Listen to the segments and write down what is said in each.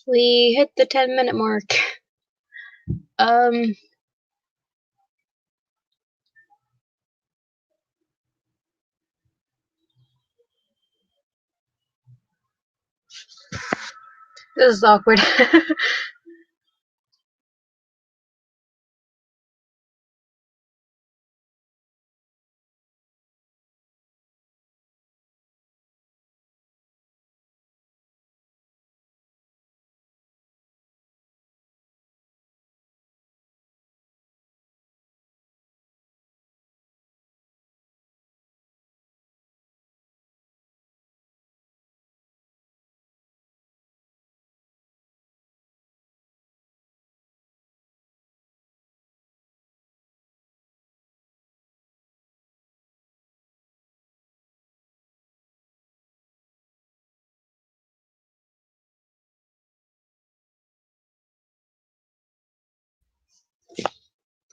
We hit the 10-minute mark. Um, this is awkward.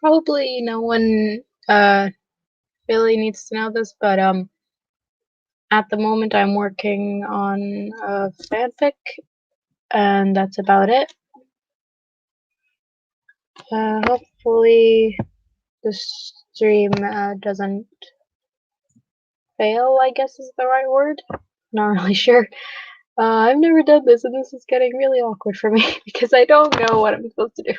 Probably no one really needs to know this, but at the moment I'm working on a fanfic, and that's about it. Hopefully the stream doesn't fail, I guess is the right word. Not really sure. I've never done this, and this is getting really awkward for me because I don't know what I'm supposed to do.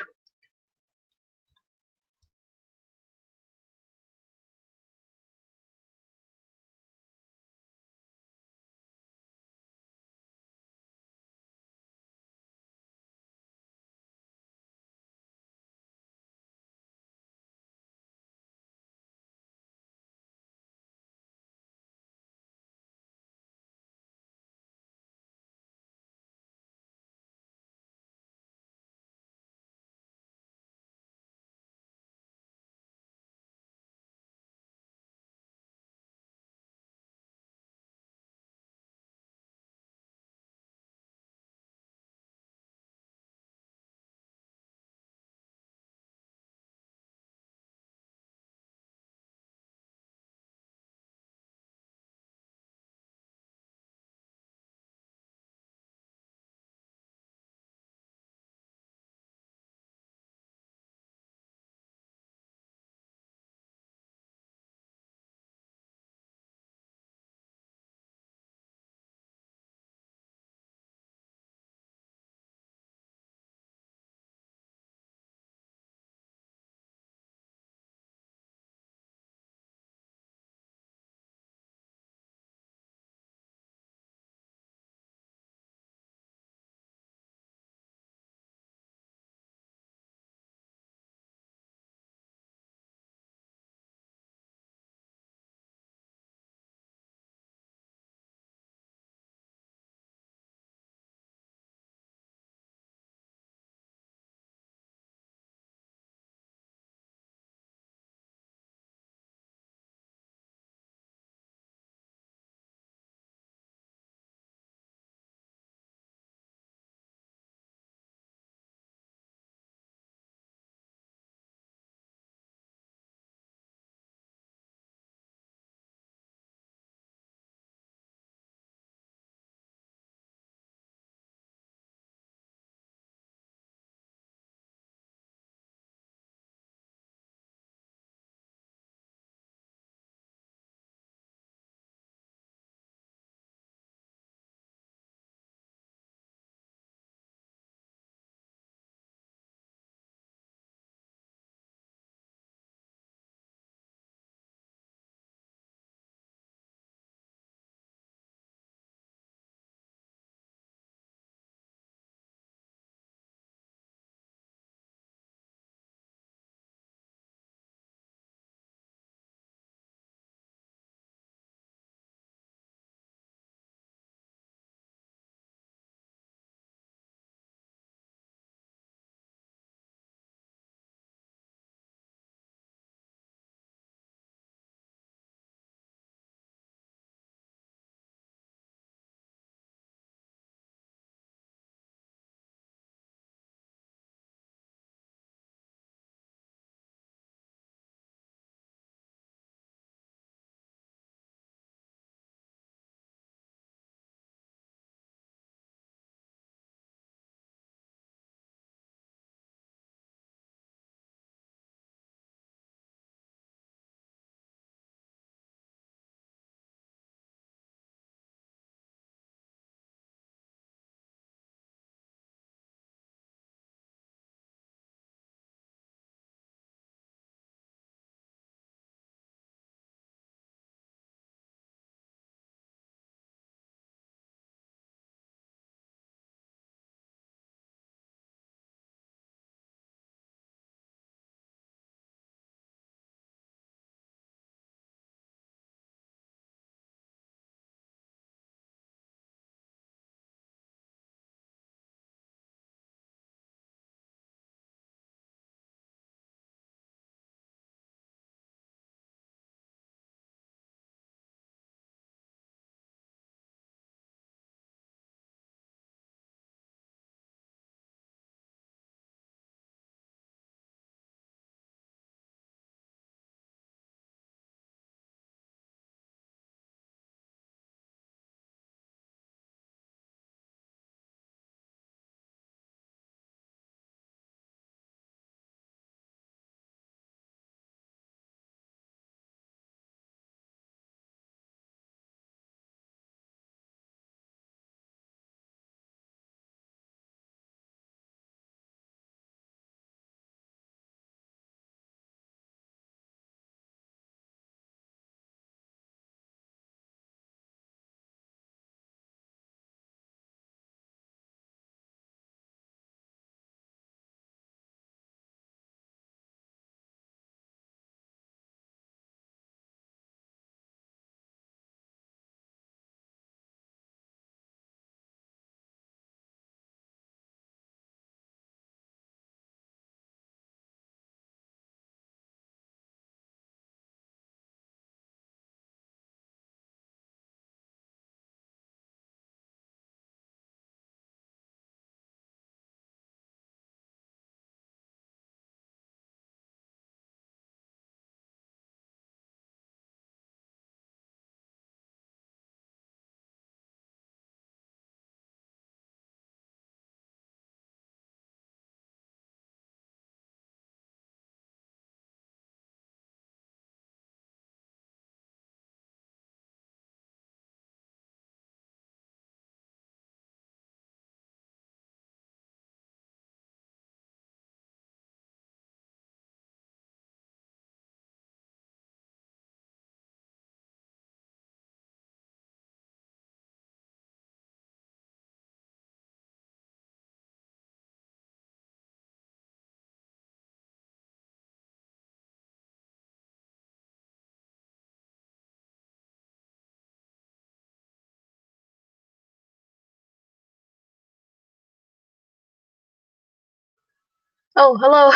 Oh, hello.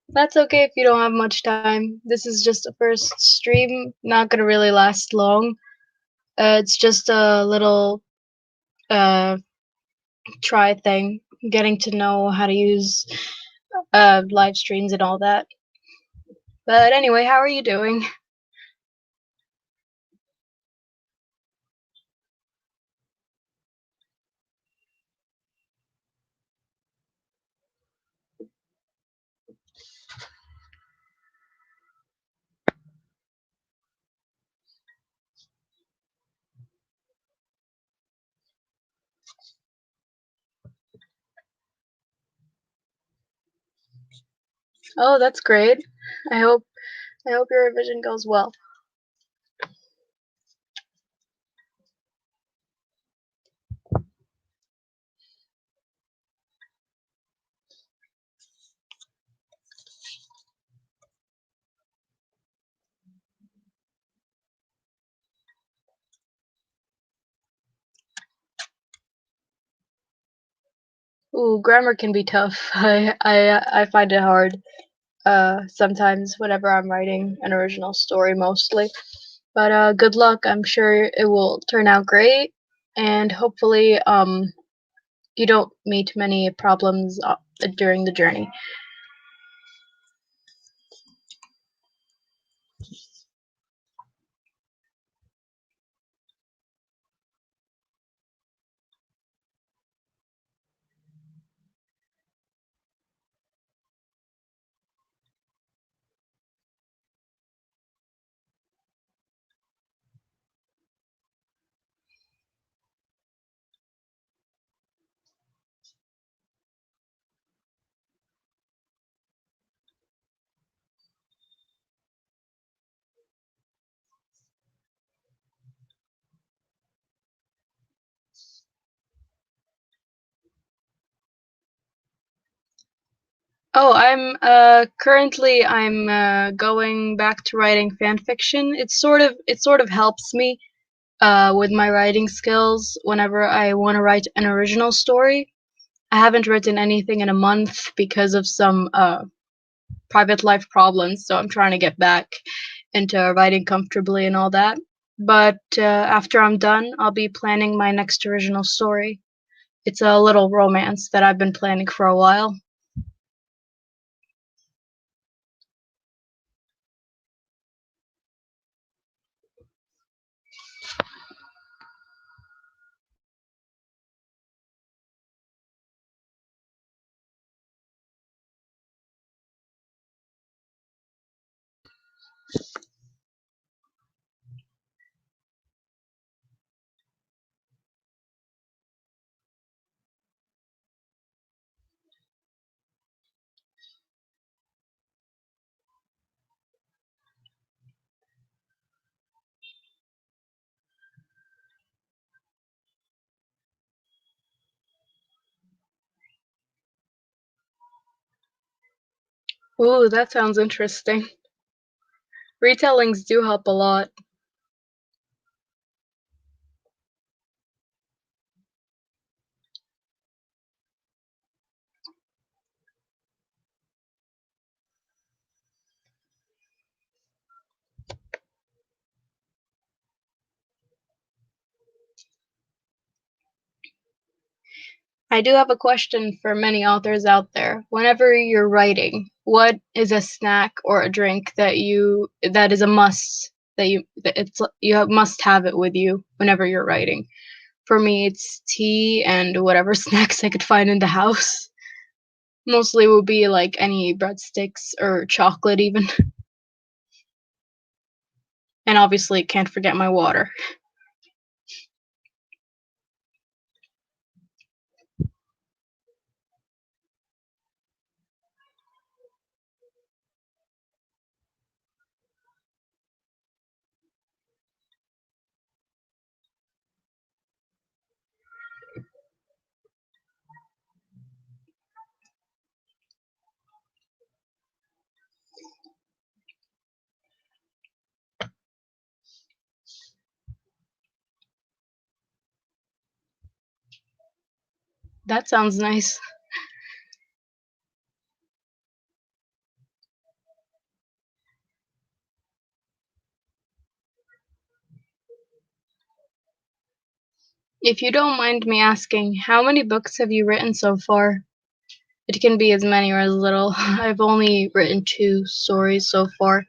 That's okay if you don't have much time. This is just a first stream, not gonna really last long. It's just a little uh try thing, getting to know how to use live streams and all that. But anyway, how are you doing? Oh, that's great. I hope I hope your revision goes well. Ooh, grammar can be tough. I find it hard sometimes whenever I'm writing an original story mostly. But good luck. I'm sure it will turn out great, and hopefully you don't meet many problems during the journey. Oh, I'm currently I'm going back to writing fan fiction. It sort of helps me with my writing skills whenever I want to write an original story. I haven't written anything in a month because of some private life problems, so I'm trying to get back into writing comfortably and all that. But after I'm done, I'll be planning my next original story. It's a little romance that I've been planning for a while. Ooh, that sounds interesting. Retellings do help a lot. I do have a question for many authors out there. Whenever you're writing, what is a snack or a drink that is a must that must have it with you whenever you're writing? For me, it's tea and whatever snacks I could find in the house. Mostly will be like any breadsticks or chocolate even. And obviously can't forget my water. That sounds nice. If you don't mind me asking, how many books have you written so far? It can be as many or as little. I've only written 2 stories so far.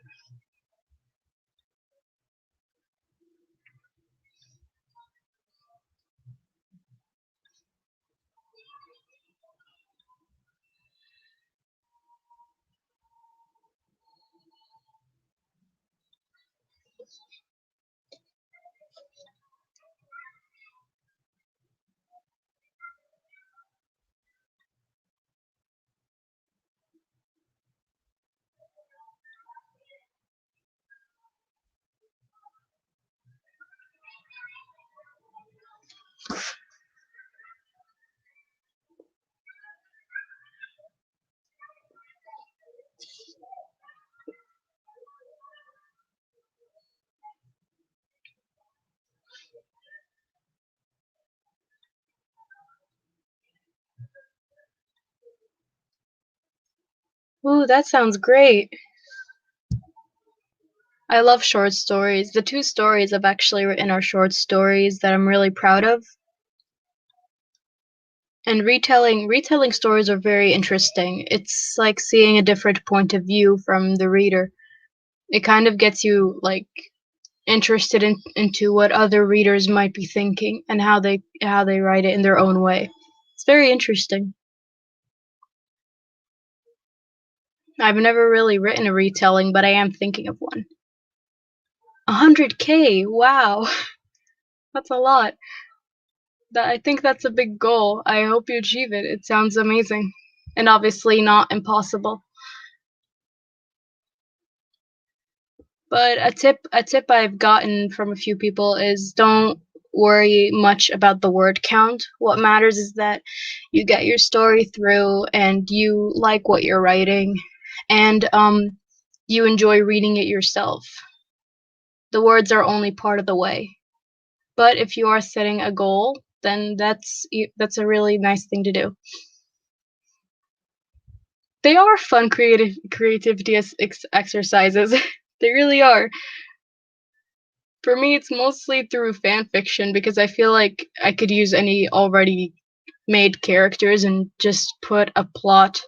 Ooh, that sounds great. I love short stories. The 2 stories I've actually written are short stories that I'm really proud of. And retelling stories are very interesting. It's like seeing a different point of view from the reader. It kind of gets you like interested into what other readers might be thinking and how they write it in their own way. It's very interesting. I've never really written a retelling, but I am thinking of one. 100K, wow. That's a lot. I think that's a big goal. I hope you achieve it. It sounds amazing. And obviously not impossible. But a tip I've gotten from a few people is don't worry much about the word count. What matters is that you get your story through and you like what you're writing and you enjoy reading it yourself. The words are only part of the way. But if you are setting a goal, then that's a really nice thing to do. They are fun creativity exercises. They really are. For me, it's mostly through fan fiction because I feel like I could use any already made characters and just put a plot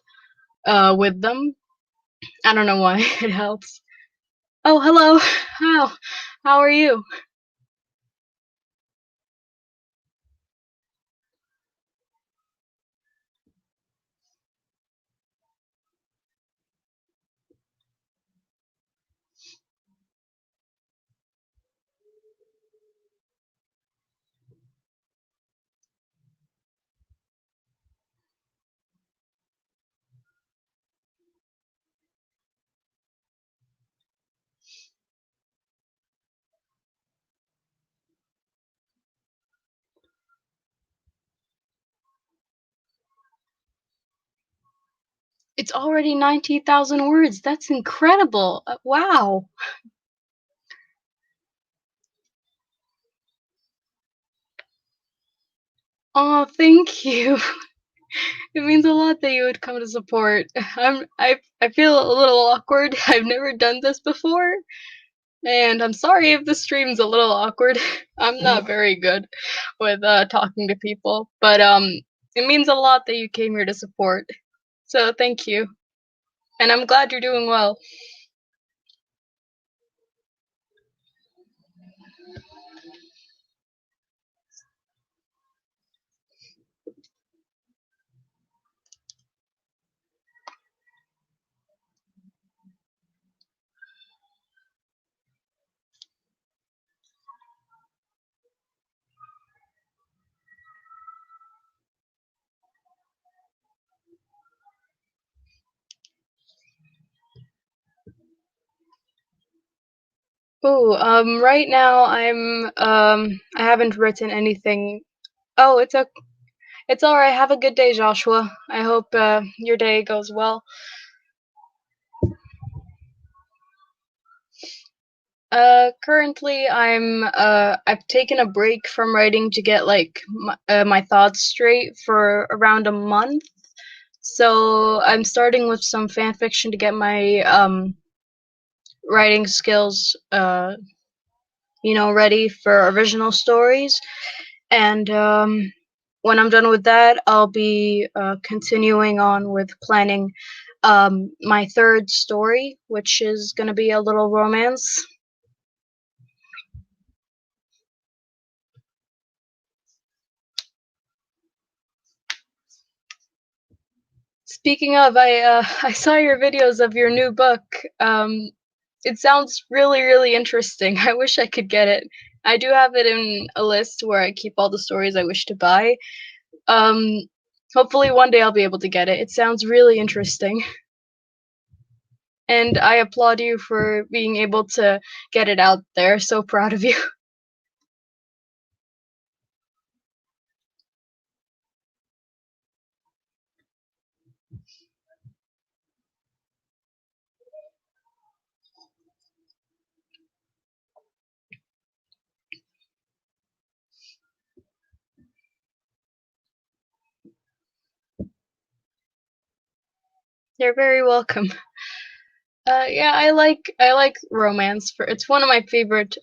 with them. I don't know why it helps. Oh, hello. How are you? It's already 90,000 words. That's incredible. Wow. Oh, thank you. It means a lot that you would come to support. I feel a little awkward. I've never done this before, and I'm sorry if the stream's a little awkward. I'm not very good with talking to people, but it means a lot that you came here to support. So thank you, and I'm glad you're doing well. Ooh, right now I haven't written anything. Oh, it's all right. Have a good day, Joshua. I hope your day goes well. Currently I've taken a break from writing to get like my thoughts straight for around a month. So I'm starting with some fan fiction to get my writing skills ready for original stories. And when I'm done with that, I'll be continuing on with planning my third story, which is going to be a little romance. Speaking of, I saw your videos of your new book. It sounds really, really interesting. I wish I could get it. I do have it in a list where I keep all the stories I wish to buy. Um, Hopefully one day I'll be able to get it. It sounds really interesting. And I applaud you for being able to get it out there. So proud of you. You're very welcome. Yeah, I like romance. For it's one of my favorite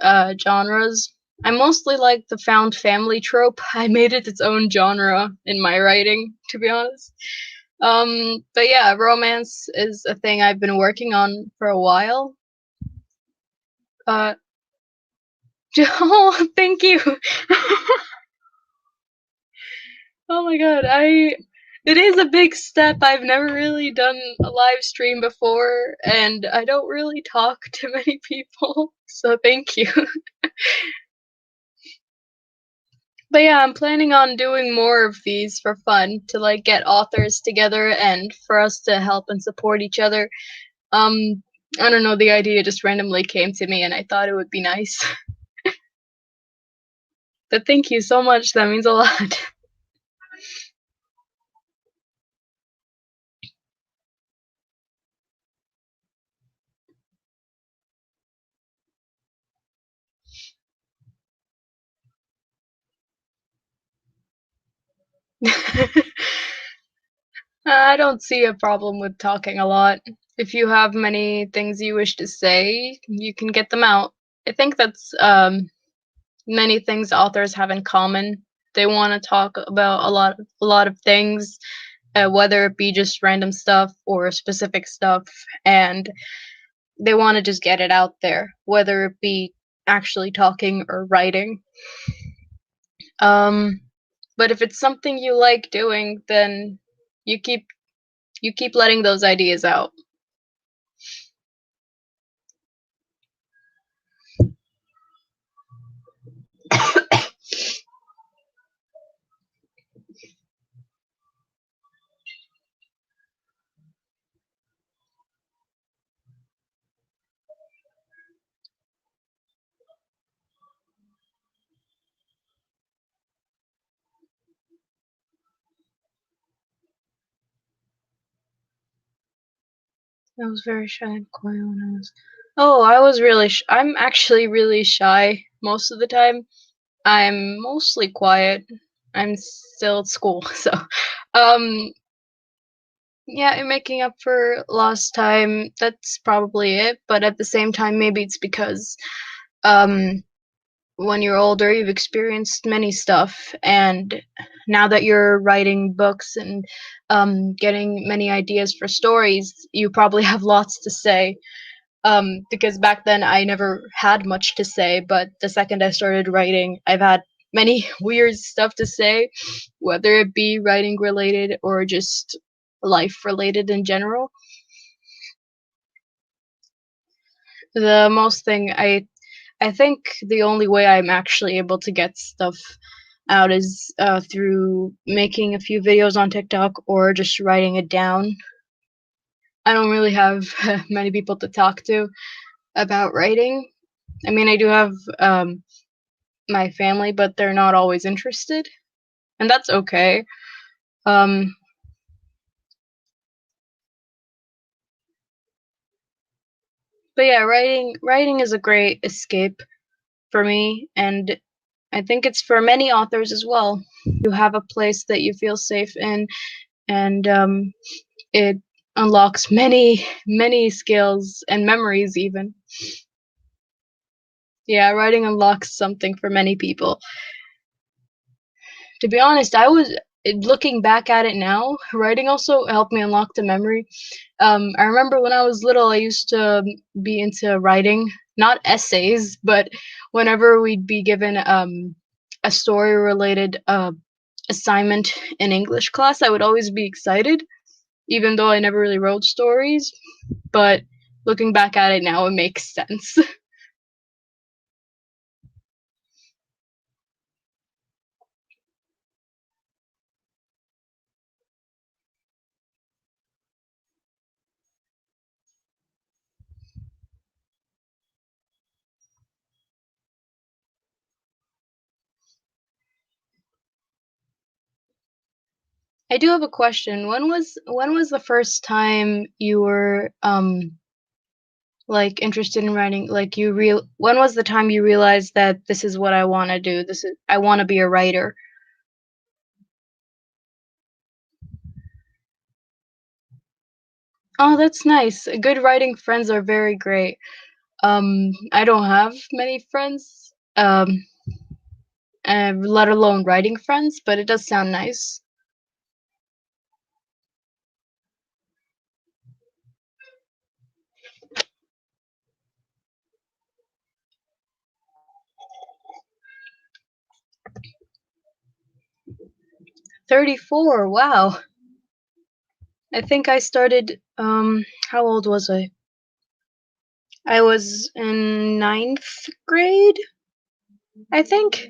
genres. I mostly like the found family trope. I made it its own genre in my writing, to be honest. But yeah, romance is a thing I've been working on for a while. Uh, oh, thank you. Oh my god, it is a big step. I've never really done a live stream before, and I don't really talk to many people, so thank you. But yeah, I'm planning on doing more of these for fun to like get authors together and for us to help and support each other. Um, I don't know, the idea just randomly came to me and I thought it would be nice. But thank you so much. That means a lot. I don't see a problem with talking a lot. If you have many things you wish to say, you can get them out. I think that's many things authors have in common. They want to talk about a lot of things, whether it be just random stuff or specific stuff, and they want to just get it out there, whether it be actually talking or writing. Um, but if it's something you like doing, then you keep you keep letting those ideas out. I was very shy and quiet when I was. Oh, I was really. I'm actually really shy most of the time. I'm mostly quiet. I'm still at school, so yeah, and making up for lost time. That's probably it. But at the same time, maybe it's because um when you're older, you've experienced many stuff, and now that you're writing books and getting many ideas for stories, you probably have lots to say. Because back then I never had much to say, but the second I started writing, I've had many weird stuff to say, whether it be writing related or just life related in general. The most thing I think the only way I'm actually able to get stuff out is through making a few videos on TikTok or just writing it down. I don't really have many people to talk to about writing. I mean, I do have my family, but they're not always interested, and that's okay. Um, but yeah, writing is a great escape for me, and I think it's for many authors as well. You have a place that you feel safe in, and it unlocks many skills and memories even. Yeah, writing unlocks something for many people. To be honest, looking back at it now, writing also helped me unlock the memory. I remember when I was little, I used to be into writing, not essays, but whenever we'd be given a story related assignment in English class, I would always be excited, even though I never really wrote stories. But looking back at it now, it makes sense. I do have a question. When was the first time you were like interested in writing? Like when was the time you realized that this is what I want to do? I want to be a writer. Oh, that's nice. Good writing friends are very great. I don't have many friends, let alone writing friends, but it does sound nice. 34. Wow. I think I started how old was I? I was in ninth grade, I think.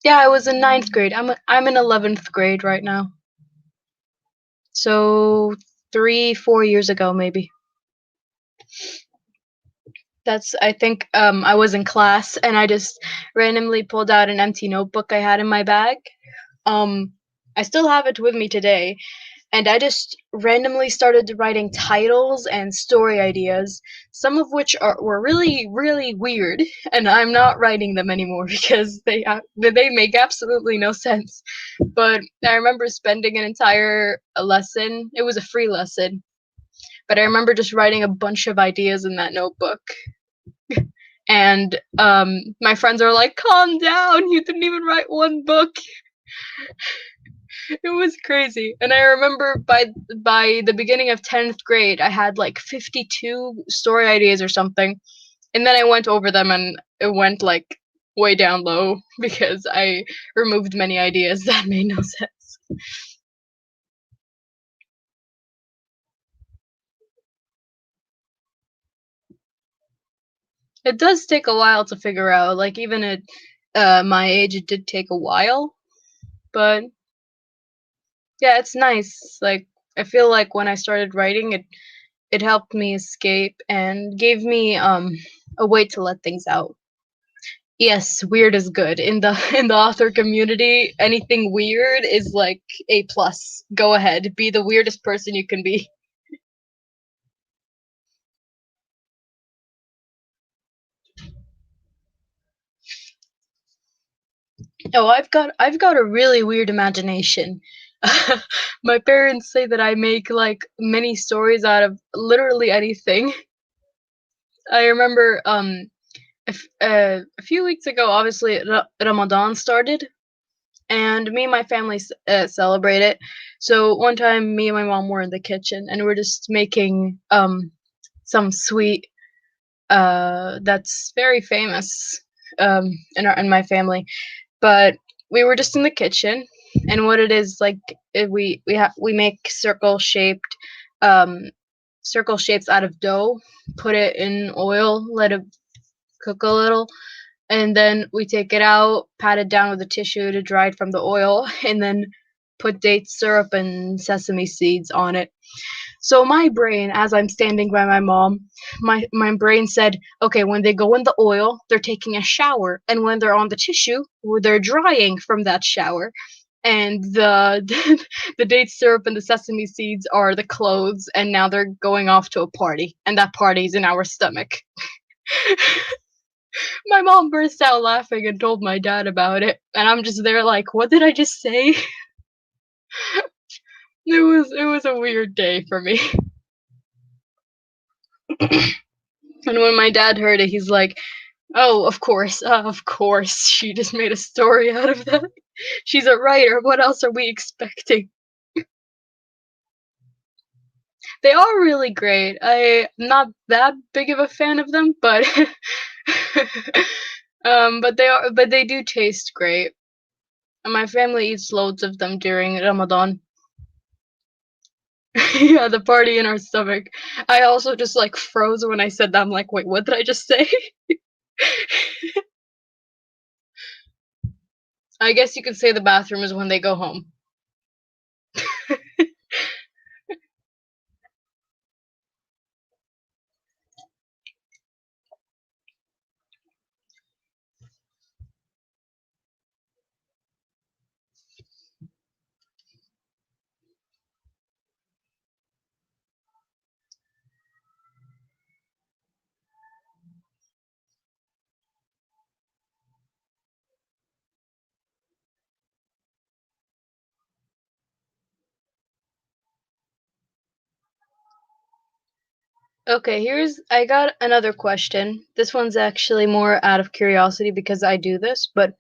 Yeah, I was in ninth grade. I'm in 11th grade right now. So 3, 4 years ago, maybe. I think I was in class and I just randomly pulled out an empty notebook I had in my bag. Um, I still have it with me today, and I just randomly started writing titles and story ideas, some of which were really, really weird, and I'm not writing them anymore because they make absolutely no sense. But I remember spending an entire lesson. It was a free lesson, but I remember just writing a bunch of ideas in that notebook. And my friends are like, "Calm down! You didn't even write one book." It was crazy. And I remember by the beginning of 10th grade, I had like 52 story ideas or something. And then I went over them and it went like way down low because I removed many ideas that made no sense. It does take a while to figure out. Like even at my age, it did take a while, but yeah, it's nice. Like I feel like when I started writing, it helped me escape and gave me a way to let things out. Yes, weird is good. In the in the author community, anything weird is like a plus. Go ahead, be the weirdest person you can be. Oh, I've got a really weird imagination. My parents say that I make like many stories out of literally anything. I remember a few weeks ago, obviously Ramadan started, and me and my family celebrate it. So one time, me and my mom were in the kitchen, and we're just making some sweet that's very famous in my family. But we were just in the kitchen, and what it is like, we make um, circle shapes out of dough, put it in oil, let it cook a little, and then we take it out, pat it down with a tissue to dry it from the oil, and then put date syrup and sesame seeds on it. So my brain, as I'm standing by my mom, my brain said, okay, when they go in the oil, they're taking a shower, and when they're on the tissue, they're drying from that shower. And the the date syrup and the sesame seeds are the clothes, and now they're going off to a party, and that party's in our stomach. My mom burst out laughing and told my dad about it, and I'm just there like, what did I just say? It was a weird day for me. And when my dad heard it, he's like, "Oh, of course, she just made a story out of that." She's a writer. What else are we expecting? They are really great. I'm not that big of a fan of them, but but they do taste great. And my family eats loads of them during Ramadan. Yeah, the party in our stomach. I also just like froze when I said that. I'm like, wait, what did I just say? I guess you could say the bathroom is when they go home. Okay, I got another question. This one's actually more out of curiosity because I do this, but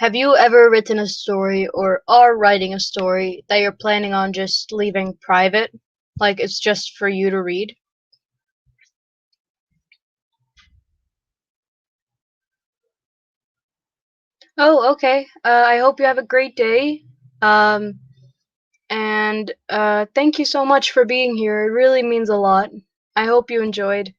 have you ever written a story or are writing a story that you're planning on just leaving private? Like it's just for you to read? Oh, okay. I hope you have a great day. Um, and thank you so much for being here. It really means a lot. I hope you enjoyed.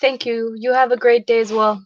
Thank you. You have a great day as well.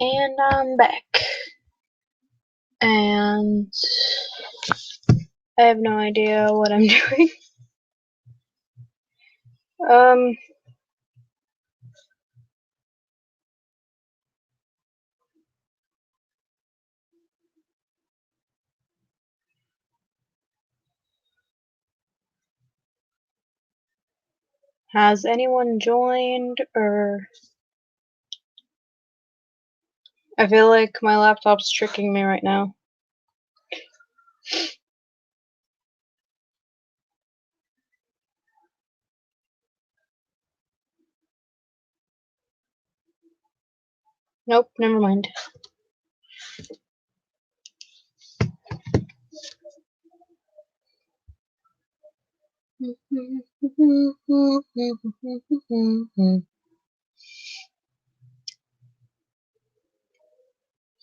And I'm back. And I have no idea what I'm doing. Um, has anyone joined or I feel like my laptop's tricking me right now. Nope, never mind.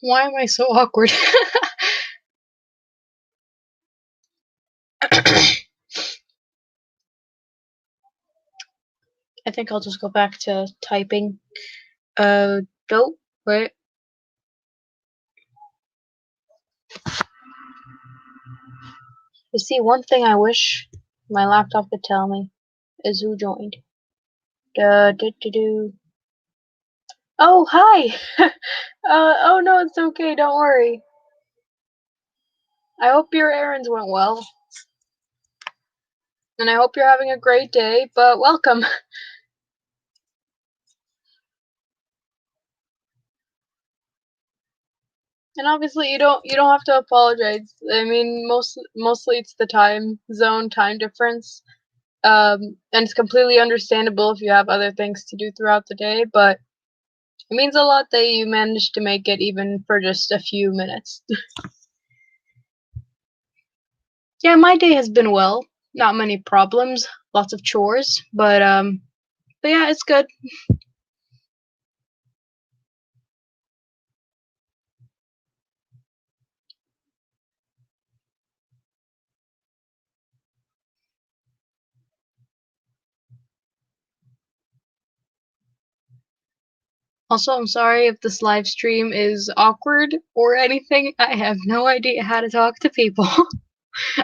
Why am I so awkward? I think I'll just go back to typing. Nope, wait. You see, one thing I wish my laptop could tell me is who joined. Do. Oh, hi! Oh no, it's okay, don't worry. I hope your errands went well. And I hope you're having a great day, but welcome. And obviously you don't have to apologize. I mean mostly it's the time zone, time difference. And it's completely understandable if you have other things to do throughout the day, but it means a lot that you managed to make it even for just a few minutes. Yeah, my day has been well. Not many problems, lots of chores, but yeah, it's good. Also, I'm sorry if this live stream is awkward or anything. I have no idea how to talk to people.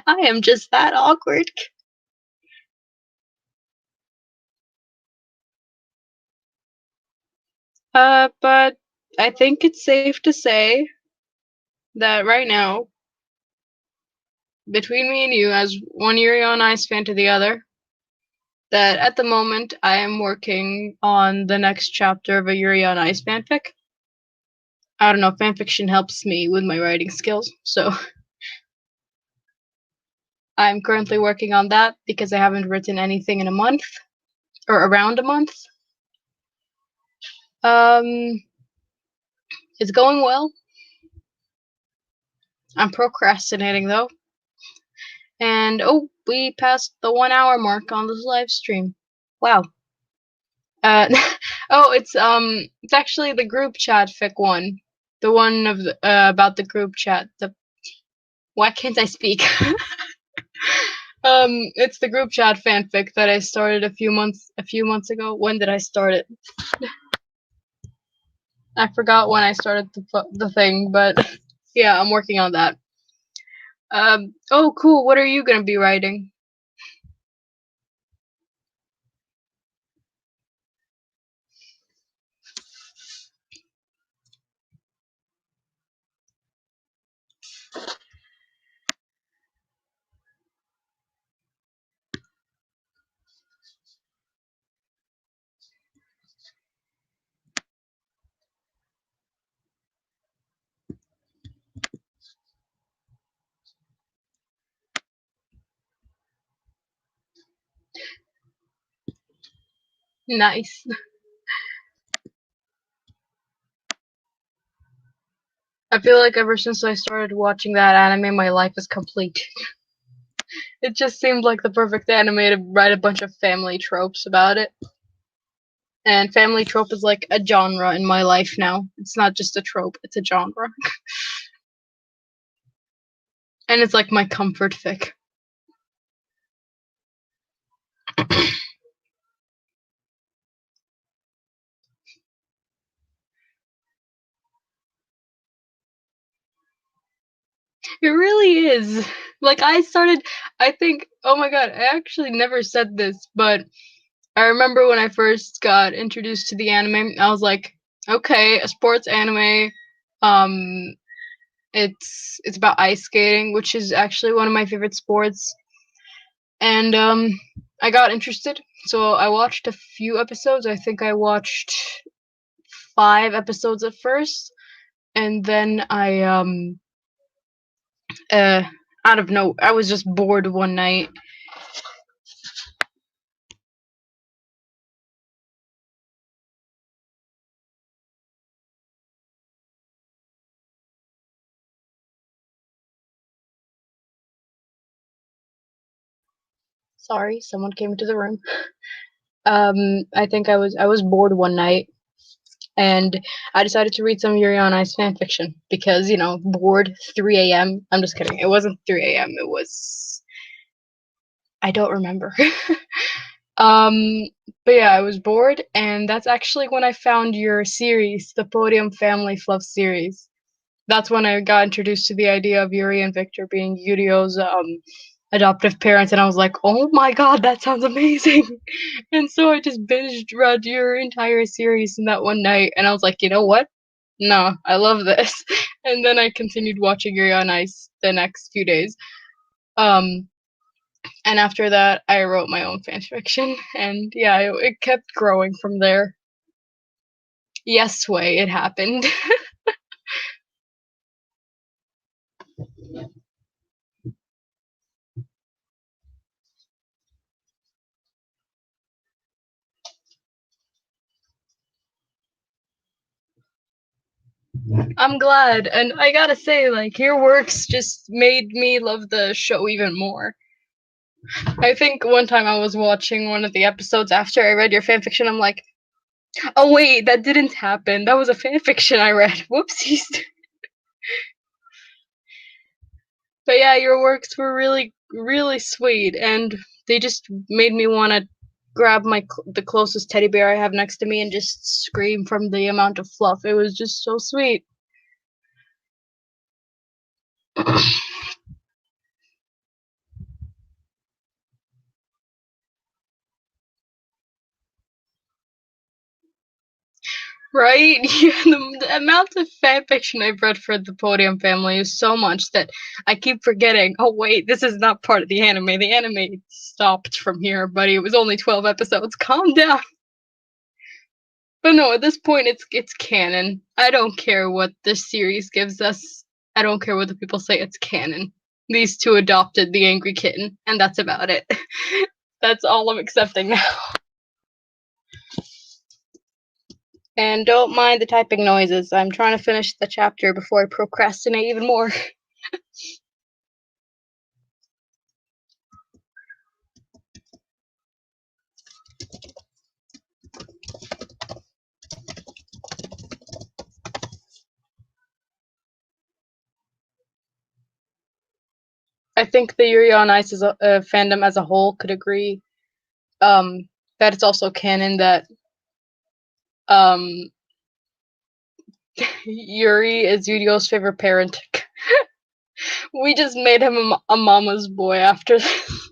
I am just that awkward. But I think it's safe to say that right now, between me and you, as one Yuri on Ice fan to the other, that at the moment I am working on the next chapter of a Yuri on Ice fanfic. I don't know, fanfiction helps me with my writing skills, so I'm currently working on that because I haven't written anything in a month, or around a month. Um, it's going well. I'm procrastinating though. And oh, we passed the 1 hour mark on this live stream. Wow. Uh, oh, it's actually the group chat fic one, the one of about the group chat. The why can't I speak? It's the group chat fanfic that I started a few months ago. When did I start it? I forgot when I started the thing, but yeah, I'm working on that. Oh, cool. What are you gonna be writing? Nice. I feel like ever since I started watching that anime, my life is complete. It just seemed like the perfect anime to write a bunch of family tropes about it. And family trope is like a genre in my life now. It's not just a trope, it's a genre. And it's like my comfort fic. It really is. Like, I think, oh my god, I actually never said this, but I remember when I first got introduced to the anime, I was like, okay, a sports anime. Um, it's about ice skating, which is actually one of my favorite sports. And I got interested, so I watched a few episodes. I think I watched 5 episodes at first, and then uh out of no, I was just bored one night. Sorry, someone came into the room. I think I was bored one night, and I decided to read some Yuri on Ice fan fiction because, bored. 3 a.m. I'm just kidding. It wasn't 3 a.m. It was, I don't remember. Um, but yeah, I was bored, and that's actually when I found your series, the Podium Family Fluff series. That's when I got introduced to the idea of Yuri and Victor being Yurio's adoptive parents, and I was like, oh my god, that sounds amazing. And so I just binged read your entire series in that one night, and I was like, you know what? No, I love this. And then I continued watching Yuri on Ice the next few days. Um, and after that, I wrote my own fan fiction, and yeah, it kept growing from there. Yes, way, it happened. I'm glad, and I gotta say, like, your works just made me love the show even more. I think one time I was watching one of the episodes after I read your fanfiction, I'm like, oh wait, that didn't happen. That was a fanfiction I read. Whoopsies. But yeah, your works were really, really sweet, and they just made me want to grab the closest teddy bear I have next to me and just scream from the amount of fluff. It was just so sweet. Right? Yeah, the amount of fanfiction I've read for the Podium family is so much that I keep forgetting, oh wait, this is not part of the anime. The anime stopped from here, buddy. It was only 12 episodes. Calm down. But no, at this point it's canon. I don't care what this series gives us. I don't care what the people say, it's canon. These two adopted the angry kitten, and that's about it. That's all I'm accepting now. And don't mind the typing noises. I'm trying to finish the chapter before I procrastinate even more. I think the Yuri on Ice fandom as a whole could agree that it's also canon that um, Yuri is Yurio's favorite parent. We just made him a mama's boy after this.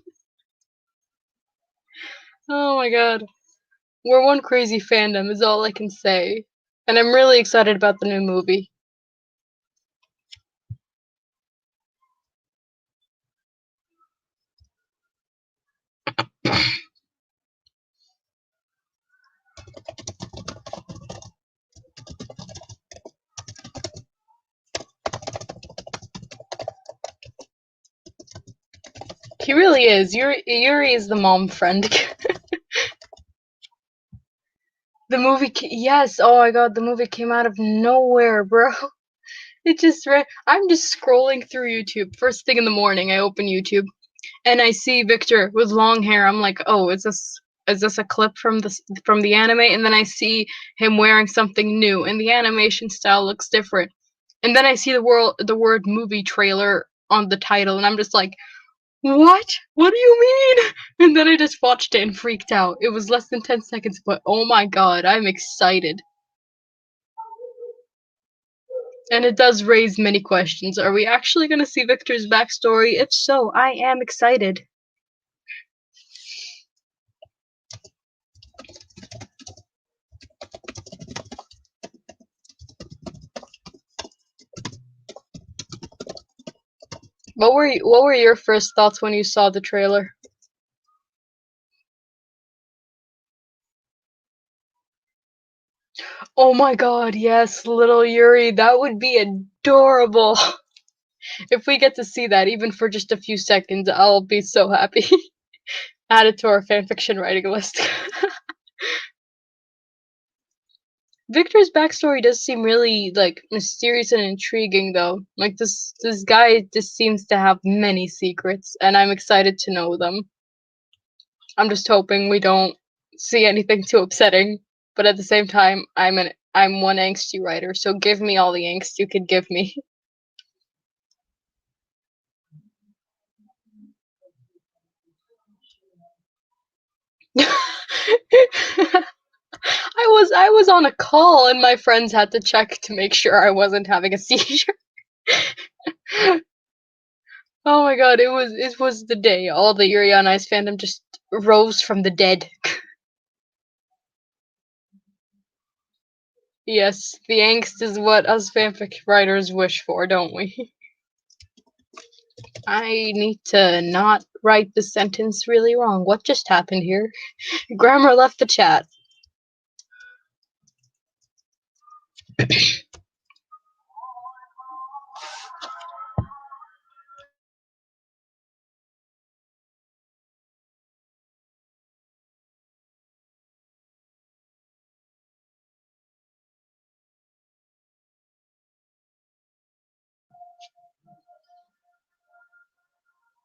Oh my god. We're one crazy fandom, is all I can say. And I'm really excited about the new movie. He really is. Yuri is the mom friend. Yes, oh my god, the movie came out of nowhere, bro. I'm just scrolling through YouTube. First thing in the morning, I open YouTube and I see Victor with long hair. I'm like, oh, is this a clip from the anime? And then I see him wearing something new, and the animation style looks different. And then I see the word movie trailer on the title, and I'm just like, what? What do you mean? And then I just watched it and freaked out. It was less than 10 seconds, but oh my god, I'm excited. And it does raise many questions. Are we actually going to see Victor's backstory? If so, I am excited. What were your first thoughts when you saw the trailer? Oh my god, yes, little Yuri, that would be adorable. If we get to see that, even for just a few seconds, I'll be so happy. Add it to our fanfiction writing list. Victor's backstory does seem really like mysterious and intriguing though. Like this guy just seems to have many secrets and I'm excited to know them. I'm just hoping we don't see anything too upsetting, but at the same time I'm one angsty writer, so give me all the angst you could give me. I was on a call and my friends had to check to make sure I wasn't having a seizure. Oh my god, it was the day all the Yuri on Ice fandom just rose from the dead. Yes, the angst is what us fanfic writers wish for, don't we? I need to not write the sentence really wrong. What just happened here? Grammar left the chat.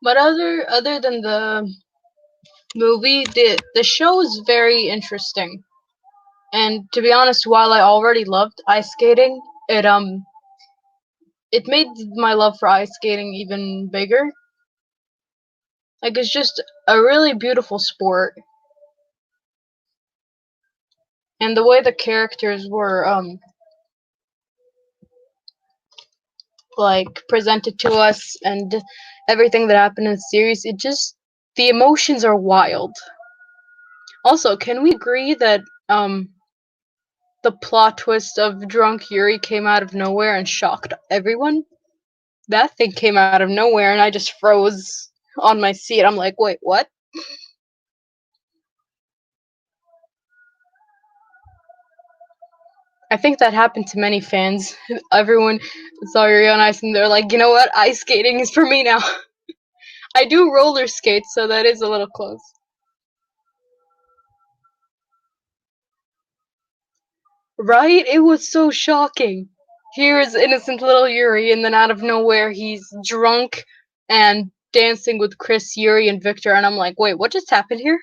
But other than the movie, the show is very interesting. And to be honest, while I already loved ice skating, it made my love for ice skating even bigger. Like it's just a really beautiful sport, and the way the characters were like presented to us and everything that happened in the series, it just the emotions are wild. Also, can we agree that the plot twist of drunk Yuri came out of nowhere and shocked everyone? That thing came out of nowhere and I just froze on my seat. I'm like, wait, what? I think that happened to many fans. Everyone saw Yuri on Ice and they're like, you know what? Ice skating is for me now. I do roller skate, so that is a little close. Right? It was so shocking. Here is innocent little Yuri, and then out of nowhere, he's drunk and dancing with Chris, Yuri, and Victor, and I'm like, wait, what just happened here?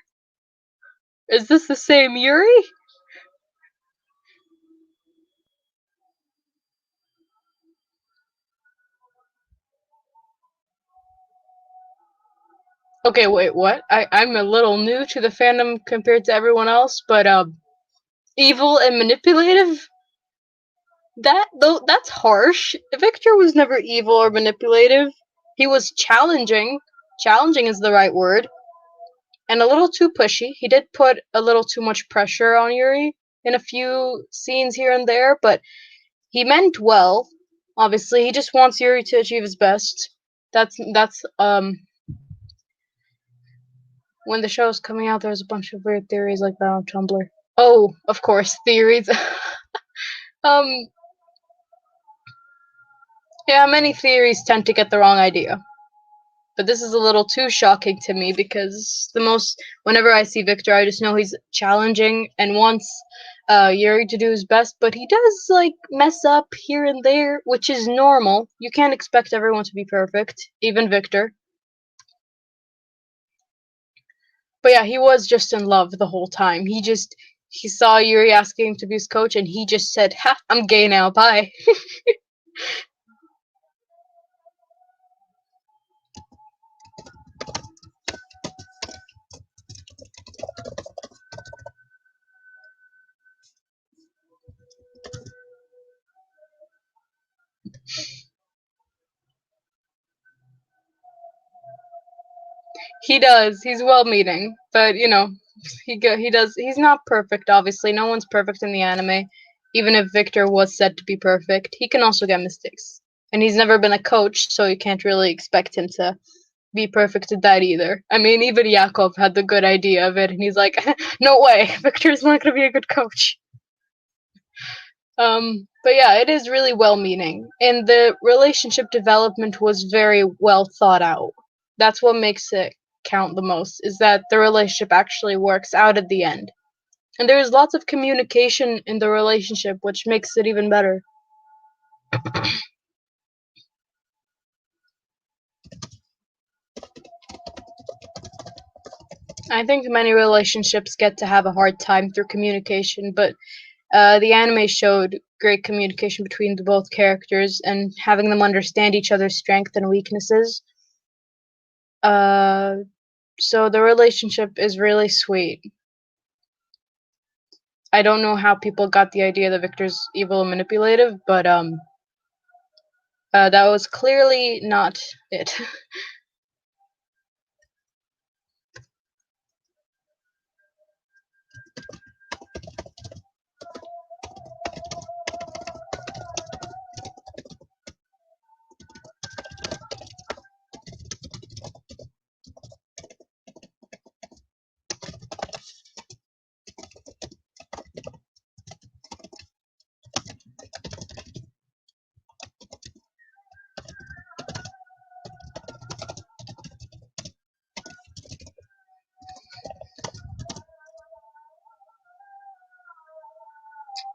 Is this the same Yuri? Okay, wait, what? I'm a little new to the fandom compared to everyone else, but evil and manipulative? That's harsh. Victor was never evil or manipulative. He was challenging. Challenging is the right word. And a little too pushy. He did put a little too much pressure on Yuri in a few scenes here and there, but he meant well. Obviously, he just wants Yuri to achieve his best. That's when the show's coming out, there's a bunch of weird theories like that on Tumblr. Oh, of course, theories. um, yeah, many theories tend to get the wrong idea. But this is a little too shocking to me because whenever I see Victor, I just know he's challenging and wants Yuri to do his best, but he does like mess up here and there, which is normal. You can't expect everyone to be perfect, even Victor. But yeah, he was just in love the whole time. He saw Yuri asking him to be his coach, and he just said, "Ha, I'm gay now. Bye." He does. He's well-meaning, but he does. He's not perfect. Obviously, no one's perfect in the anime. Even if Victor was said to be perfect, he can also get mistakes. And he's never been a coach, so you can't really expect him to be perfect at that either. I mean, even Yakov had the good idea of it, and he's like, "No way, Victor's not gonna be a good coach." But yeah, it is really well-meaning, and the relationship development was very well thought out. That's what makes it count the most, is that the relationship actually works out at the end. And there's lots of communication in the relationship, which makes it even better. I think many relationships get to have a hard time through communication, but the anime showed great communication between the both characters and having them understand each other's strengths and weaknesses. Uh, so the relationship is really sweet. I don't know how people got the idea that Victor's evil and manipulative, but that was clearly not it.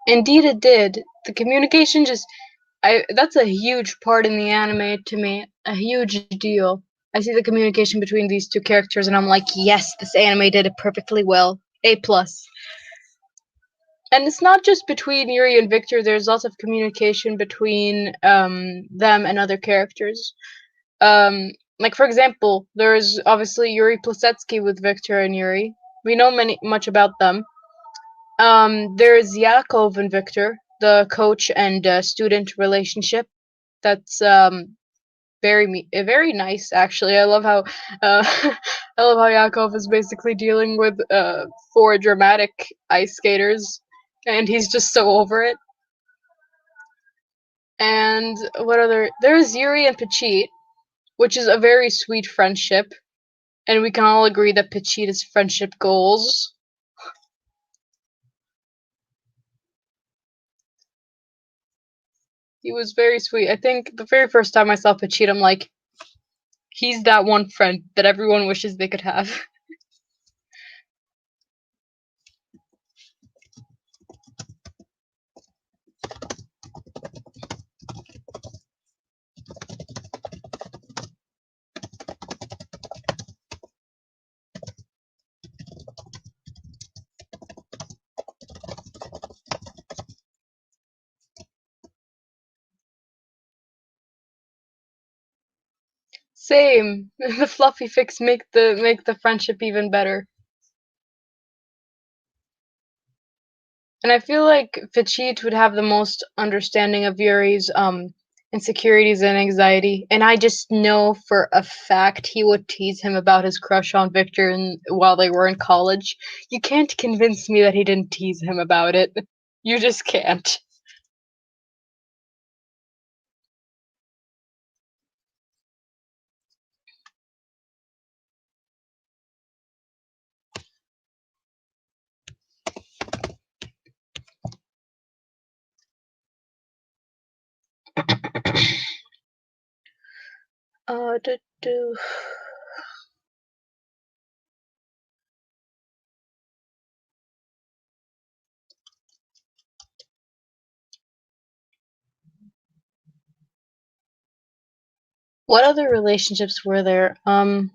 Indeed, it did. The communication just, that's a huge part in the anime to me, a huge deal. I see the communication between these two characters, and I'm like, yes, this anime did it perfectly well. A plus. And it's not just between Yuri and Victor. There's lots of communication between them and other characters. Like for example, there's obviously Yuri Plasetsky with Victor and Yuri. We know much about them. There's Yakov and Victor, the coach and student relationship. That's very nice actually. I love how I love how Yakov is basically dealing with four dramatic ice skaters, and he's just so over it. And what other? There's Yuri and Pachit, which is a very sweet friendship, and we can all agree that Pachit is friendship goals. He was very sweet. I think the very first time I saw Pachit, I'm like, he's that one friend that everyone wishes they could have. Same. The fluffy fix make the friendship even better. And I feel like Pachit would have the most understanding of Yuri's insecurities and anxiety, and I just know for a fact he would tease him about his crush on Victor while they were in college. You can't convince me that he didn't tease him about it. You just can't. Do, do. What other relationships were there? I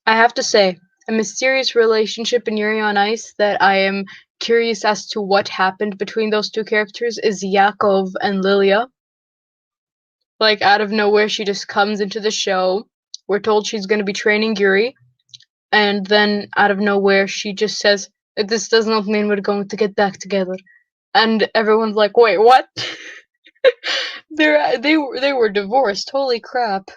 have to say, a mysterious relationship in Yuri on Ice that I am curious as to what happened between those two characters is Yakov and Lilia. Like, out of nowhere, she just comes into the show. We're told she's going to be training Yuri, and then out of nowhere, she just says, "This does not mean we're going to get back together." And everyone's like, "Wait, what?" They were divorced. Holy crap!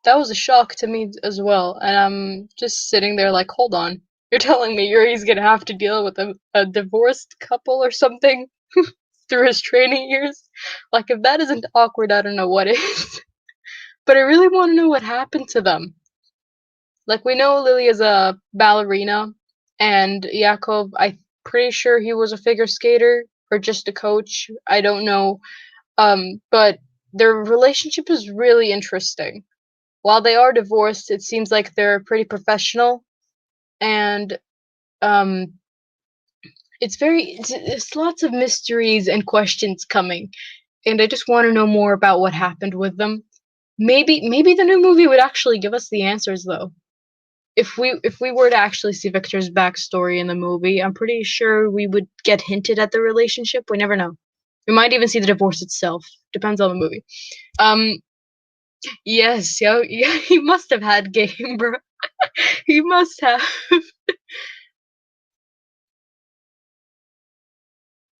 That was a shock to me as well, and I'm just sitting there like, hold on, you're telling me Yuri's gonna have to deal with a divorced couple or something through his training years? Like, if that isn't awkward, I don't know what is. But I really want to know what happened to them. Like, we know Lily is a ballerina, and Yakov, I'm pretty sure he was a figure skater or just a coach. I don't know. But their relationship is really interesting. While they are divorced, it seems like they're pretty professional, and um, it's lots of mysteries and questions coming, and I just want to know more about what happened with them. Maybe the new movie would actually give us the answers though. If we were to actually see Victor's backstory in the movie, I'm pretty sure we would get hinted at the relationship. We never know. We might even see the divorce itself. Depends on the movie. Um, yes, yeah, yeah, he must have had game, bro. He must have.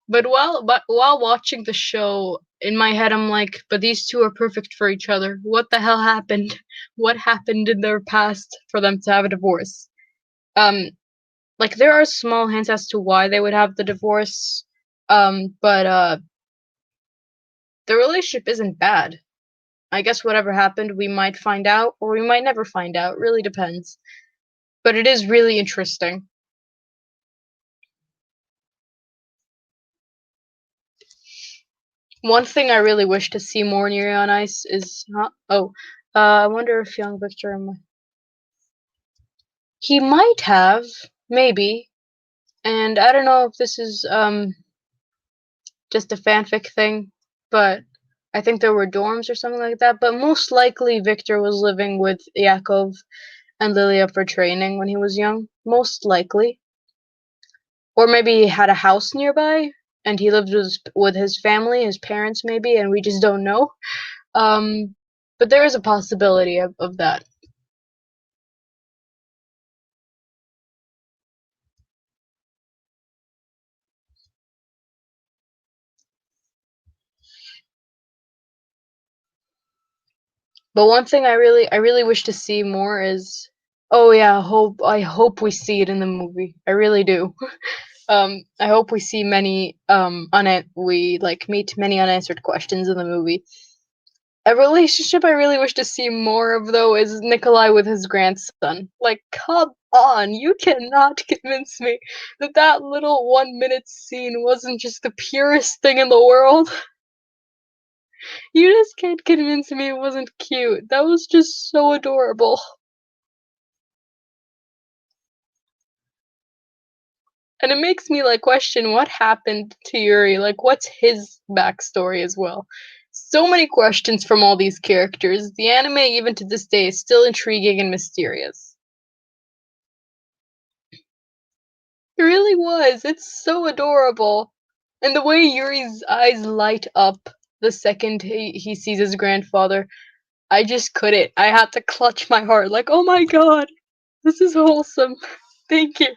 But while watching the show, in my head I'm like, but these two are perfect for each other. What the hell happened? What happened in their past for them to have a divorce? Um, like there are small hints as to why they would have the divorce. But the relationship isn't bad. I guess whatever happened, we might find out, or we might never find out. It really depends. But it is really interesting. One thing I really wish to see more in Yuri on Ice is I wonder if young Victor he might have, maybe, and I don't know if this is just a fanfic thing, but I think there were dorms or something like that. But most likely, Victor was living with Yakov and Lilia for training when he was young. Most likely, or maybe he had a house nearby and he lived with his family, his parents maybe, and we just don't know. Um, but there is a possibility of that. But one thing I really wish to see more is, oh yeah, I hope we see it in the movie. I really do. I hope we see many we like meet many unanswered questions in the movie. A relationship I really wish to see more of though is Nikolai with his grandson. Like, come on, you cannot convince me that that little 1 minute scene wasn't just the purest thing in the world. You just can't convince me it wasn't cute. That was just so adorable. And it makes me like question what happened to Yuri, like what's his backstory as well. So many questions from all these characters. The anime, even to this day, is still intriguing and mysterious. It really was. It's so adorable. And the way Yuri's eyes light up the second he sees his grandfather, I just couldn't. I had to clutch my heart, like, oh my god, this is wholesome. Thank you.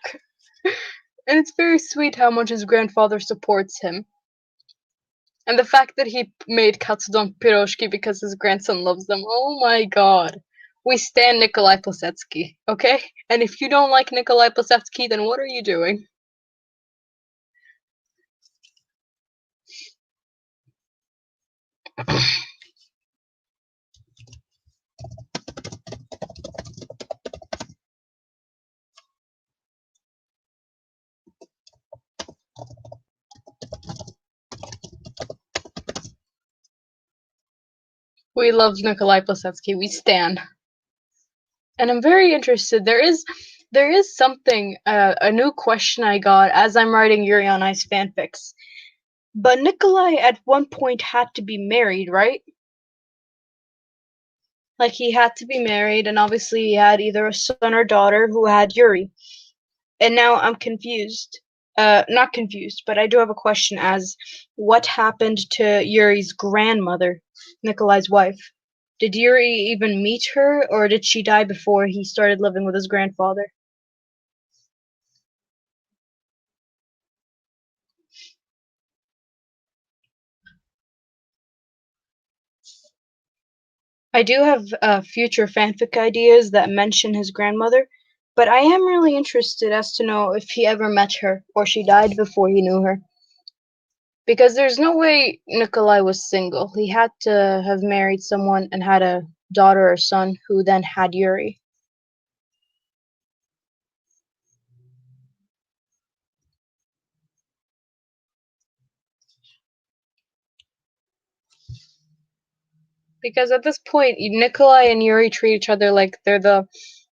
And it's very sweet how much his grandfather supports him. And the fact that he made katsudon piroshki because his grandson loves them. Oh my god. We stand Nikolai Plasetsky, okay? And if you don't like Nikolai Plasetsky, then what are you doing? We love Nikolai Plasetsky. We stand. And I'm very interested. There is something, a new question I got as I'm writing Yuri on Ice fanfics. But Nikolai at one point had to be married, right? Like he had to be married, and obviously he had either a son or daughter who had Yuri. And now I'm confused. Not confused, but I do have a question as what happened to Yuri's grandmother, Nikolai's wife? Did Yuri even meet her, or did she die before he started living with his grandfather? I do have future fanfic ideas that mention his grandmother, but I am really interested as to know if he ever met her or she died before he knew her. Because there's no way Nikolai was single. He had to have married someone and had a daughter or son who then had Yuri. Because at this point, Nikolai and Yuri treat each other like they're the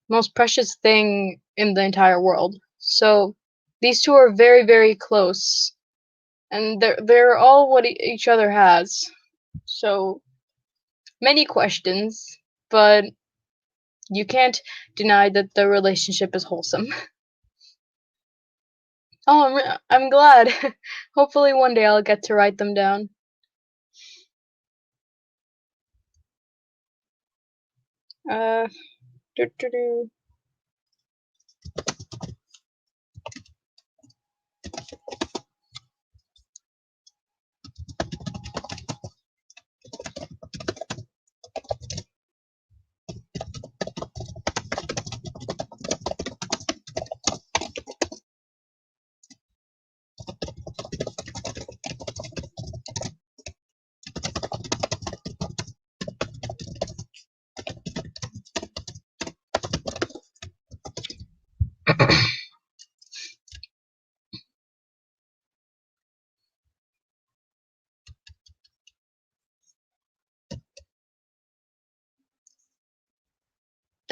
most precious thing in the entire world. So these two are very, very close, and they're all what each other has. So many questions, but you can't deny that the relationship is wholesome. Oh, I'm glad. Hopefully one day I'll get to write them down. Uh, doo-doo-doo.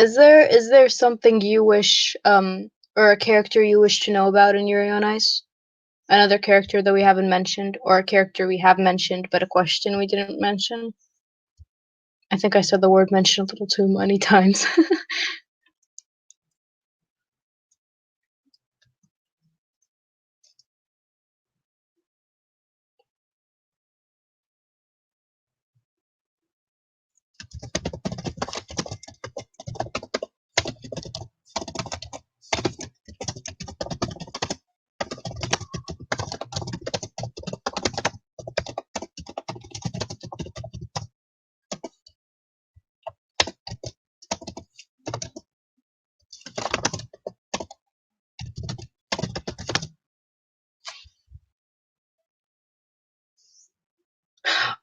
Is there something you wish or a character you wish to know about in Yuri on Ice? Another character that we haven't mentioned, or a character we have mentioned but a question we didn't mention? I think I said the word mention a little too many times.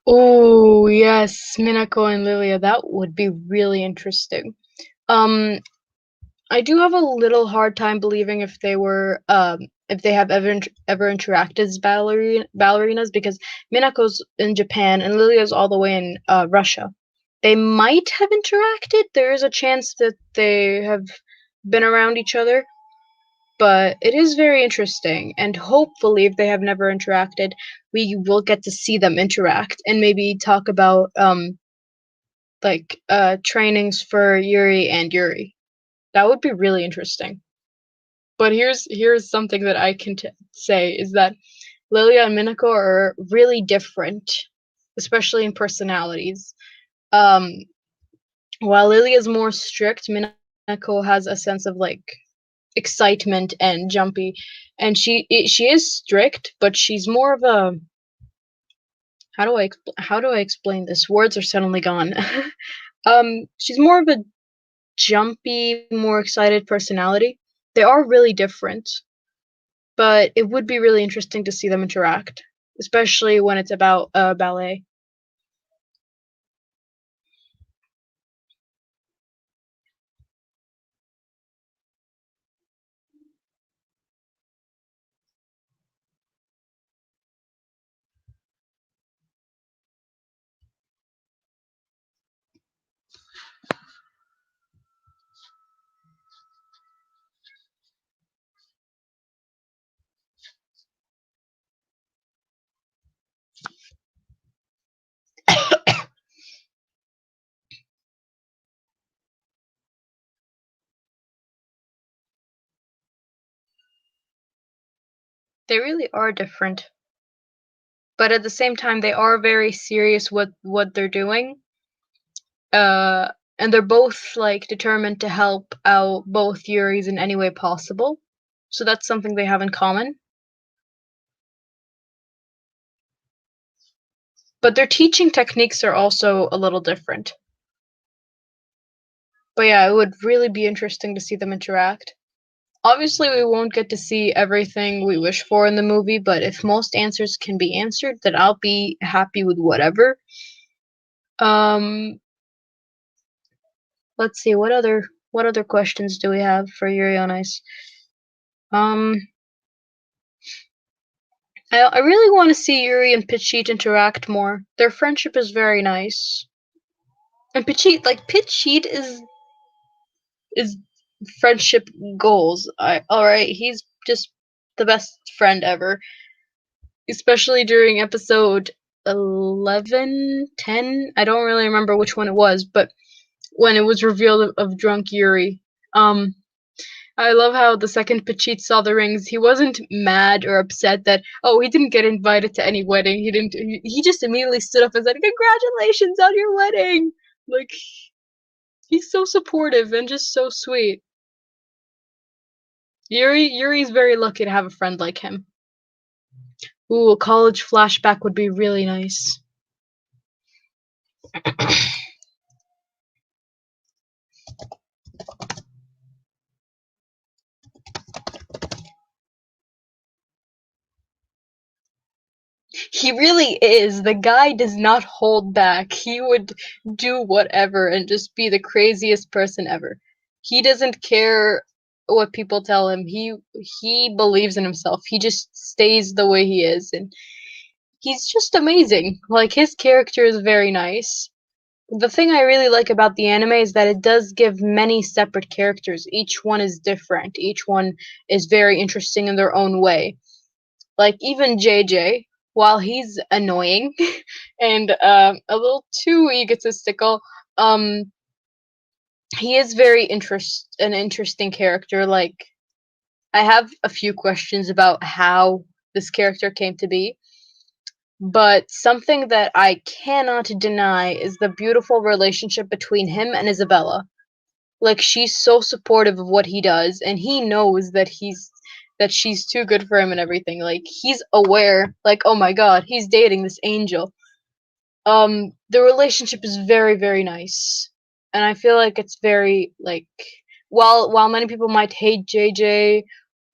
Oh, yes, Minako and Lilia, that would be really interesting. Um, I do have a little hard time believing if they have ever interacted as ballerinas because Minako's in Japan and Lilia's all the way in Russia. They might have interacted. There is a chance that they have been around each other, but it is very interesting. And hopefully, if they have never interacted, we will get to see them interact and maybe talk about trainings for Yuri and Yuri. That would be really interesting. But here's something that I can say is that Lilia and Minako are really different, especially in personalities. Um, while Lilia is more strict, Minako has a sense of like excitement and jumpy, and she is strict, but she's more of a how do I explain this? Words are suddenly gone. She's more of a jumpy, more excited personality. They are really different, but it would be really interesting to see them interact, especially when it's about ballet. They really are different, but at the same time, they are very serious with what they're doing. Uh, and they're both like determined to help out both Yuris in any way possible. So that's something they have in common. But their teaching techniques are also a little different. But yeah, it would really be interesting to see them interact. Obviously, we won't get to see everything we wish for in the movie, but if most answers can be answered, then I'll be happy with whatever. Um, let's see, what other questions do we have for Yuri on Ice? Um, I really want to see Yuri and Pachit interact more. Their friendship is very nice. And Pachit is friendship goals. Alright, he's just the best friend ever. Especially during episode 11, 10. I don't really remember which one it was, but when it was revealed of drunk Yuri. Um, I love how the second Pachit saw the rings, he wasn't mad or upset that, oh, he didn't get invited to any wedding. He just immediately stood up and said, congratulations on your wedding. Like, he's so supportive and just so sweet. Yuri's very lucky to have a friend like him. Ooh, a college flashback would be really nice. He really is. The guy does not hold back. He would do whatever and just be the craziest person ever. He doesn't care what people tell him. He believes in himself. He just stays the way he is, and he's just amazing. Like, his character is very nice. The thing I really like about the anime is that it does give many separate characters. Each one is different. Each one is very interesting in their own way. Like, even JJ, while he's annoying and a little too egotistical, um, he is an interesting character. Like, I have a few questions about how this character came to be, but something that I cannot deny is the beautiful relationship between him and Isabella. Like, she's so supportive of what he does, and he knows that she's too good for him and everything. Like, he's aware, like, oh my god, he's dating this angel. The relationship is very, very nice. And I feel like it's very, like, while many people might hate JJ,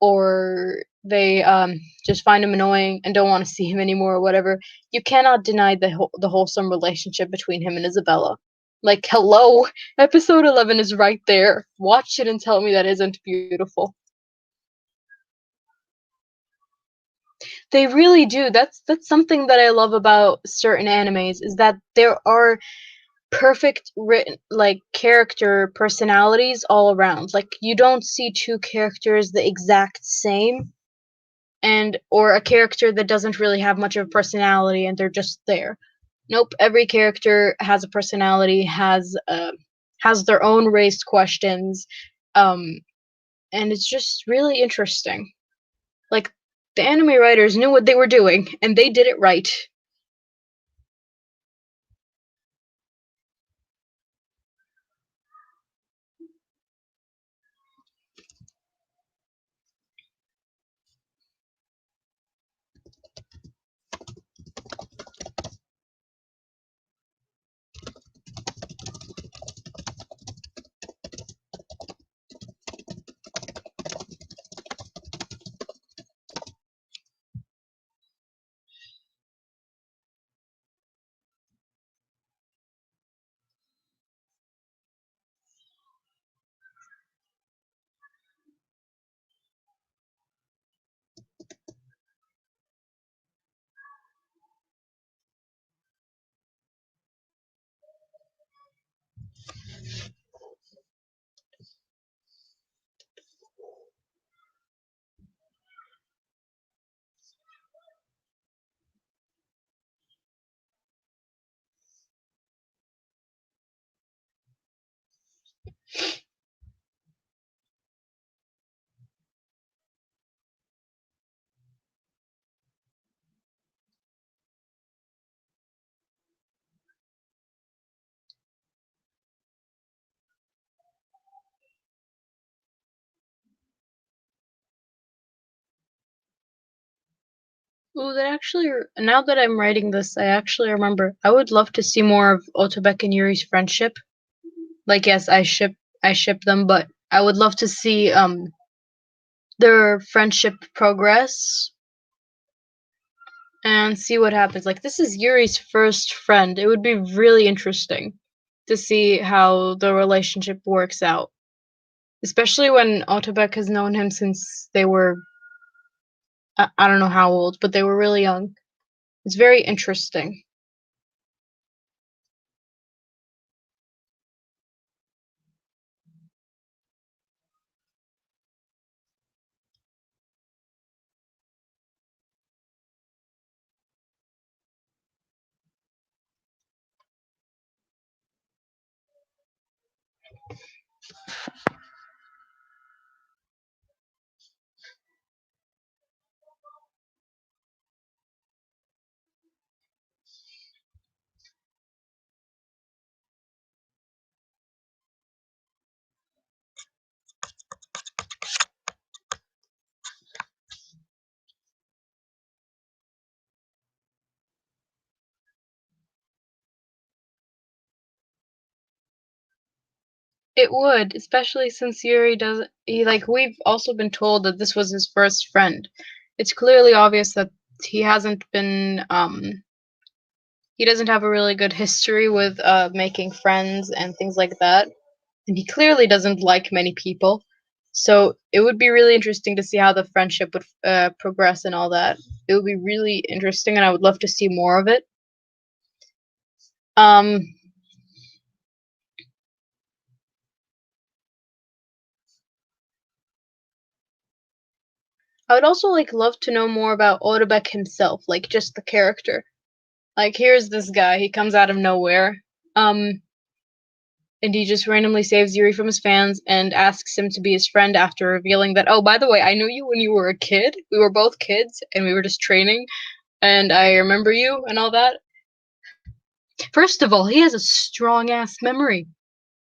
or they just find him annoying and don't want to see him anymore or whatever, you cannot deny the wholesome relationship between him and Isabella. Like, hello, episode 11 is right there. Watch it and tell me that isn't beautiful. They really do. That's something that I love about certain animes, is that there are perfect written, like, character personalities all around. Like, you don't see two characters the exact same, and or a character that doesn't really have much of a personality and they're just there. Nope, every character has a personality, has their own raised questions, um, and it's just really interesting. Like, the anime writers knew what they were doing, and they did it right. Ooh, now that I'm writing this, I actually remember I would love to see more of Otobek and Yuri's friendship. Like, yes, I ship them, but I would love to see their friendship progress and see what happens. Like, this is Yuri's first friend. It would be really interesting to see how the relationship works out, especially when Authortok has known him since they were, I don't know how old, but they were really young. It's very interesting. It would, especially since Yuri doesn't. We've also been told that this was his first friend. It's clearly obvious that he hasn't been. He doesn't have a really good history with making friends and things like that, and he clearly doesn't like many people. So it would be really interesting to see how the friendship would progress and all that. It would be really interesting, and I would love to see more of it. Um, I would also love to know more about Orebek himself, like just the character. Like, here's this guy, he comes out of nowhere, um, and he just randomly saves Yuri from his fans and asks him to be his friend after revealing that, oh, by the way, I knew you when you were a kid. We were both kids, and we were just training, and I remember you and all that. First of all, he has a strong ass memory.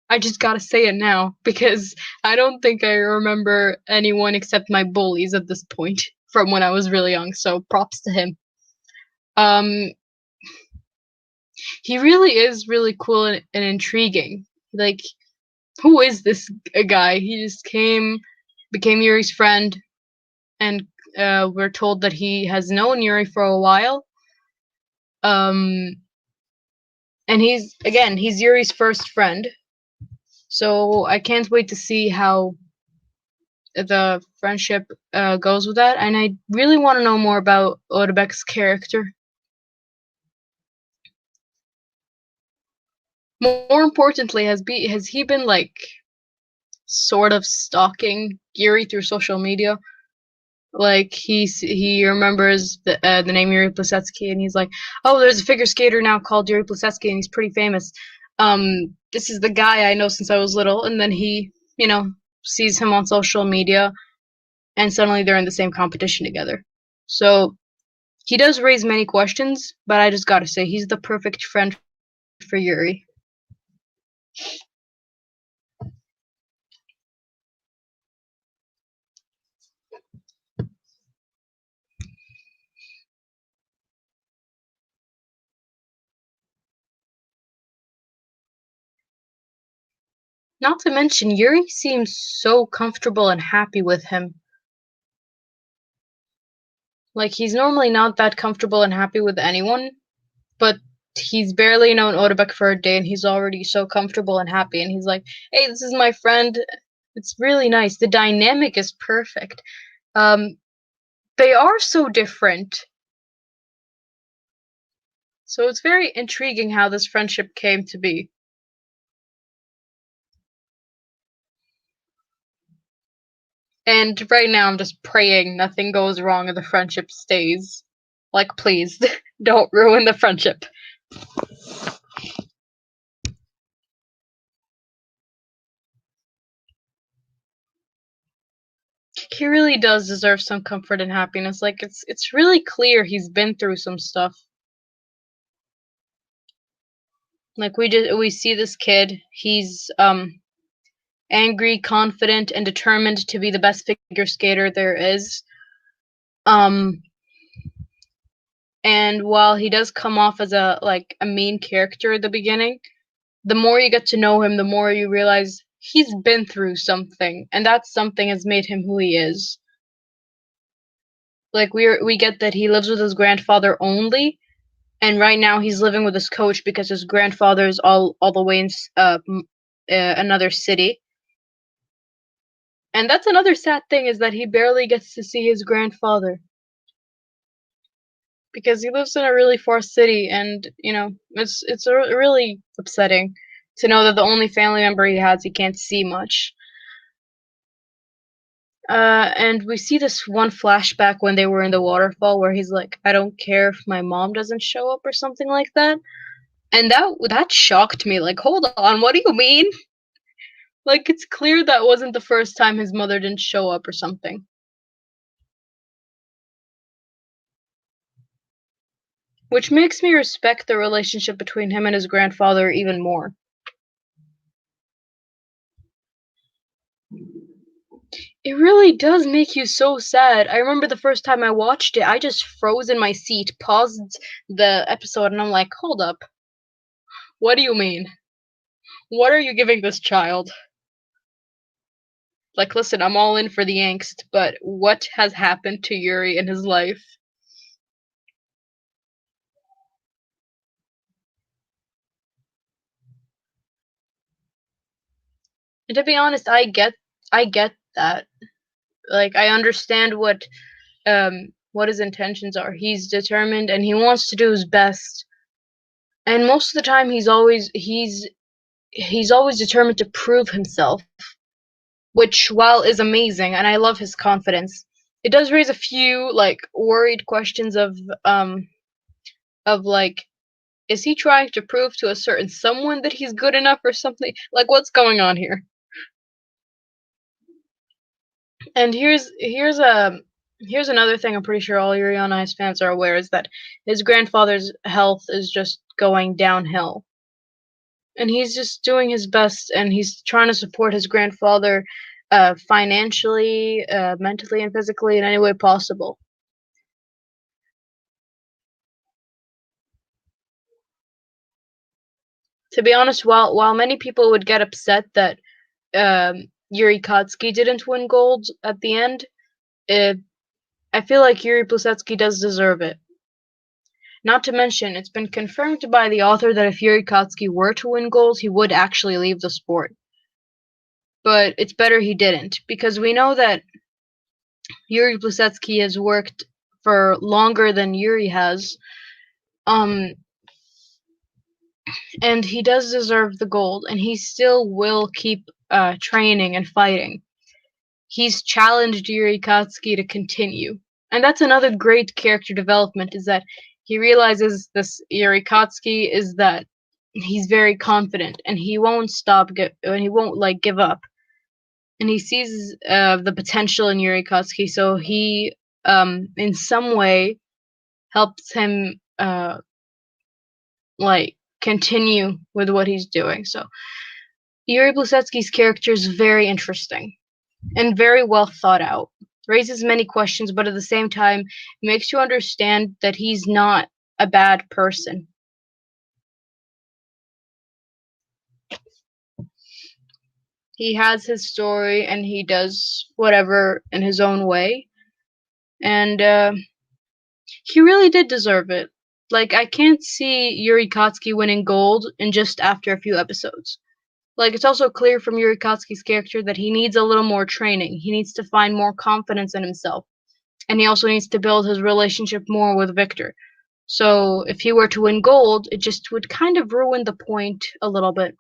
I just gotta say it now, because I don't think I remember anyone except my bullies at this point from when I was really young, so props to him. Um, he really is really cool and intriguing. Like, who is this guy? He just became Yuri's friend, and we're told that he has known Yuri for a while. Um, and he's Yuri's first friend, so I can't wait to see how the friendship goes with that. And I really want to know more about Odebek's character. More importantly, has he been sort of stalking Yuri through social media? Like, he remembers the name Yuri Plisetsky, and he's like, oh, there's a figure skater now called Yuri Plisetsky, and he's pretty famous. This is the guy I know since I was little, and then he, sees him on social media, and suddenly they're in the same competition together. So he does raise many questions, but I just gotta say, he's the perfect friend for Yuri. Not to mention, Yuri seems so comfortable and happy with him. Like, he's normally not that comfortable and happy with anyone, but he's barely known Odebek for a day, and he's already so comfortable and happy. And he's like, "Hey, this is my friend." It's really nice. The dynamic is perfect. Um, they are so different, so it's very intriguing how this friendship came to be. And right now, I'm just praying nothing goes wrong and the friendship stays. Like, please, don't ruin the friendship. He really does deserve some comfort and happiness. Like, it's really clear he's been through some stuff. Like, we see this kid. He's angry, confident, and determined to be the best figure skater there is. Um, and while he does come off as a mean character at the beginning, the more you get to know him, the more you realize he's been through something, and that something has made him who he is. Like we get that he lives with his grandfather only, and right now he's living with his coach because his grandfather's all the way in another city. And that's another sad thing, is that he barely gets to see his grandfather because he lives in a really far city, and it's really upsetting to know that the only family member he has he can't see much. And we see this one flashback when they were in the waterfall where he's like, I don't care if my mom doesn't show up or something like that. And that shocked me. Like, hold on, what do you mean? Like, it's clear that wasn't the first time his mother didn't show up or something. Which makes me respect the relationship between him and his grandfather even more. It really does make you so sad. I remember the first time I watched it, I just froze in my seat, paused the episode, and I'm like, hold up. What do you mean? What are you giving this child? Like, listen, I'm all in for the angst, but what has happened to Yuri in his life? And to be honest, I get that. Like, I understand what his intentions are. He's determined and he wants to do his best. And most of the time he's always determined to prove himself, which while is amazing, and I love his confidence, it does raise a few like worried questions of like, is he trying to prove to a certain someone that he's good enough or something? Like, what's going on here? And here's another thing I'm pretty sure all Yuri on Ice fans are aware, is that his grandfather's health is just going downhill. And he's just doing his best, and he's trying to support his grandfather financially, mentally, and physically in any way possible. To be honest, while many people would get upset that Yuri Kotsky didn't win gold at the end, it, I feel like Yuri Plisetsky does deserve it. Not to mention, it's been confirmed by the author that if Yuri Kotsky were to win gold, he would actually leave the sport. But it's better he didn't, because we know that Yuri Plisetsky has worked for longer than Yuri has, um, and he does deserve the gold, and he still will keep training and fighting. He's challenged Yuri Kotsky to continue. And that's another great character development, is that he realizes this Yuri Kotsky is that he's very confident and he won't and he won't like give up. And he sees the potential in Yuri Kotsky, so he in some way helps him like continue with what he's doing. So Yuri Blusetsky's character is very interesting and very well thought out. Raises many questions, but at the same time makes you understand that he's not a bad person. He has his story and he does whatever in his own way. And he really did deserve it. Like, I can't see Yuri Kotsky winning gold in just after a few episodes. Like, it's also clear from Yuri Kotsky's character that he needs a little more training. He needs to find more confidence in himself. And he also needs to build his relationship more with Victor. So if he were to win gold, it just would kind of ruin the point a little bit.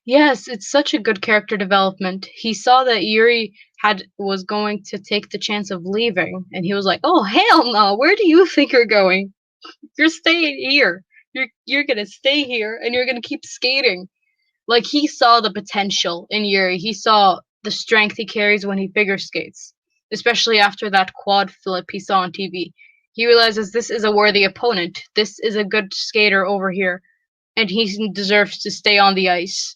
Yes, it's such a good character development. He saw that Yuri was going to take the chance of leaving, and he was like, "Oh hell no! Where do you think you're going? You're staying here. You're gonna stay here, and you're gonna keep skating." Like, he saw the potential in Yuri. He saw the strength he carries when he figure skates, especially after that quad flip he saw on TV. He realizes this is a worthy opponent. This is a good skater over here, and he deserves to stay on the ice.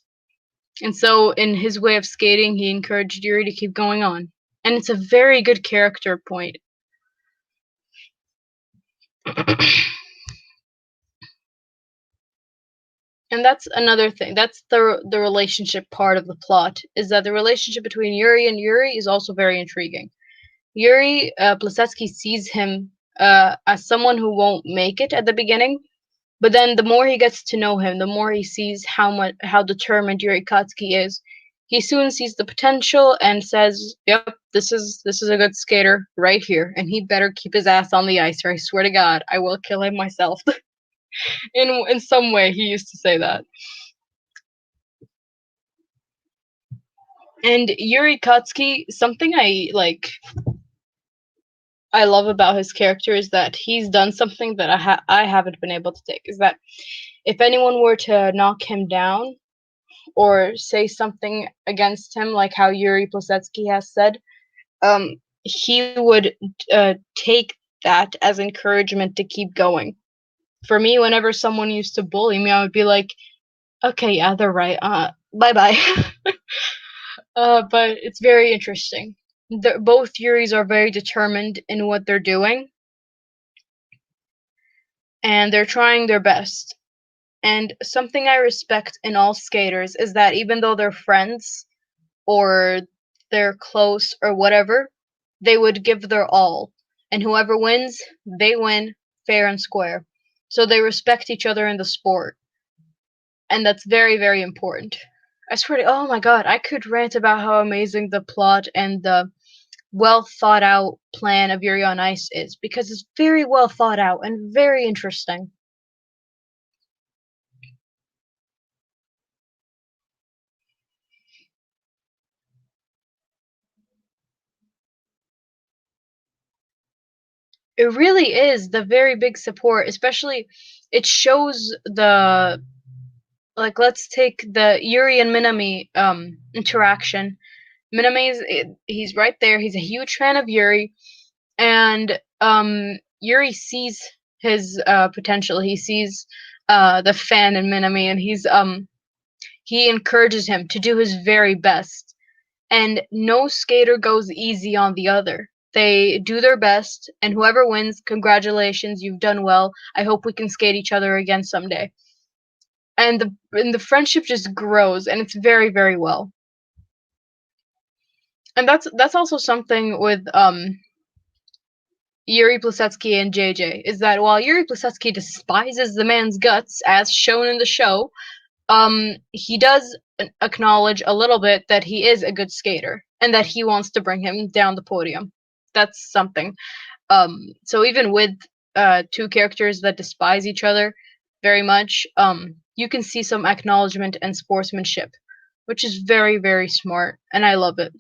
And so, in his way of skating, he encouraged Yuri to keep going on. And it's a very good character point. And that's another thing. That's the relationship part of the plot, is that the relationship between Yuri and Yuri is also very intriguing. Yuri Plasetsky sees him as someone who won't make it at the beginning, but then the more he gets to know him, the more he sees how determined Yuri Katsuki is. He soon sees the potential and says, "Yep, this is a good skater right here, and he better keep his ass on the ice, or I swear to God, I will kill him myself." In some way, he used to say that. And Yuri Katsuki, something I love about his character is that he's done something that I haven't been able to take. Is that if anyone were to knock him down or say something against him, like how Yuri Plasetsky has said, he would take that as encouragement to keep going. For me, whenever someone used to bully me, I would be like, "Okay, yeah, they're right. Bye bye." But it's very interesting. Both Yuris are very determined in what they're doing, and they're trying their best. And something I respect in all skaters is that even though they're friends or they're close or whatever, they would give their all. And whoever wins, they win fair and square. So they respect each other in the sport. And that's very, very important. I swear to, oh my god, I could rant about how amazing the plot and the well thought out plan of Yuri on Ice is, because it's very well thought out and very interesting. It really is the very big support, especially it shows the, like, let's take the Yuri and Minami interaction. He's right there. He's a huge fan of Yuri, and Yuri sees his potential. He sees the fan in Minami, and he encourages him to do his very best. And no skater goes easy on the other. They do their best, and whoever wins, congratulations, you've done well. I hope we can skate each other again someday. And the friendship just grows, and it's very, very well. And that's also something with Yuri Plasetsky and JJ, is that while Yuri Plasetsky despises the man's guts, as shown in the show, he does acknowledge a little bit that he is a good skater and that he wants to bring him down the podium. That's something. So even with two characters that despise each other very much, you can see some acknowledgement and sportsmanship, which is very, very smart, and I love it.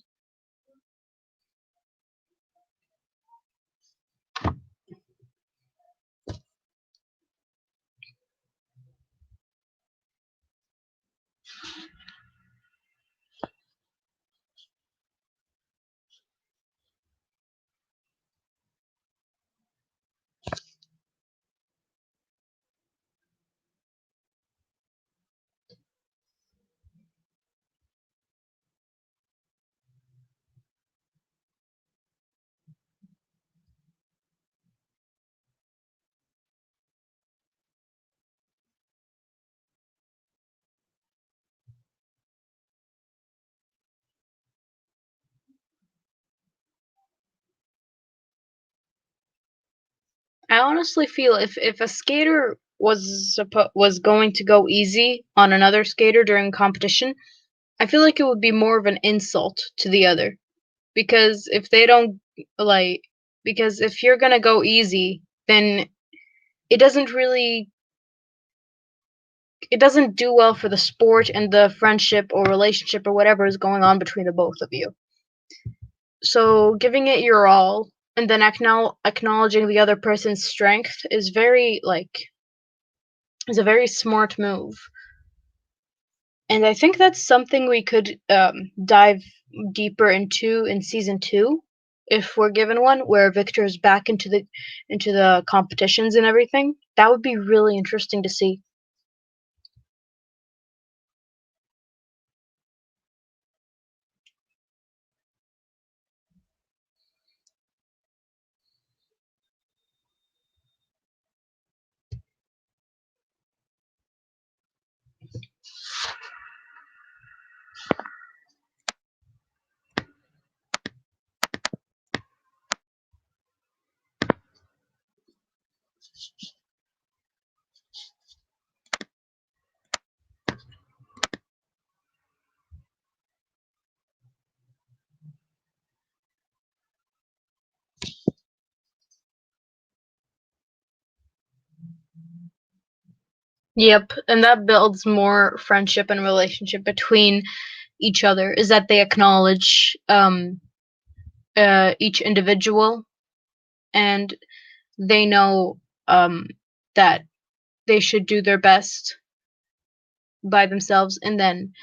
I honestly feel if a skater was going to go easy on another skater during competition, I feel like it would be more of an insult to the other, because if they don't like because if you're gonna go easy, then it doesn't really it doesn't do well for the sport and the friendship or relationship or whatever is going on between the both of you. So giving it your all and then acknowledging the other person's strength is a very smart move. And I think that's something we could dive deeper into in season 2, if we're given one, where Victor's back into the competitions and everything. That would be really interesting to see. Yep, and that builds more friendship and relationship between each other, is that they acknowledge each individual, and they know that they should do their best by themselves, and then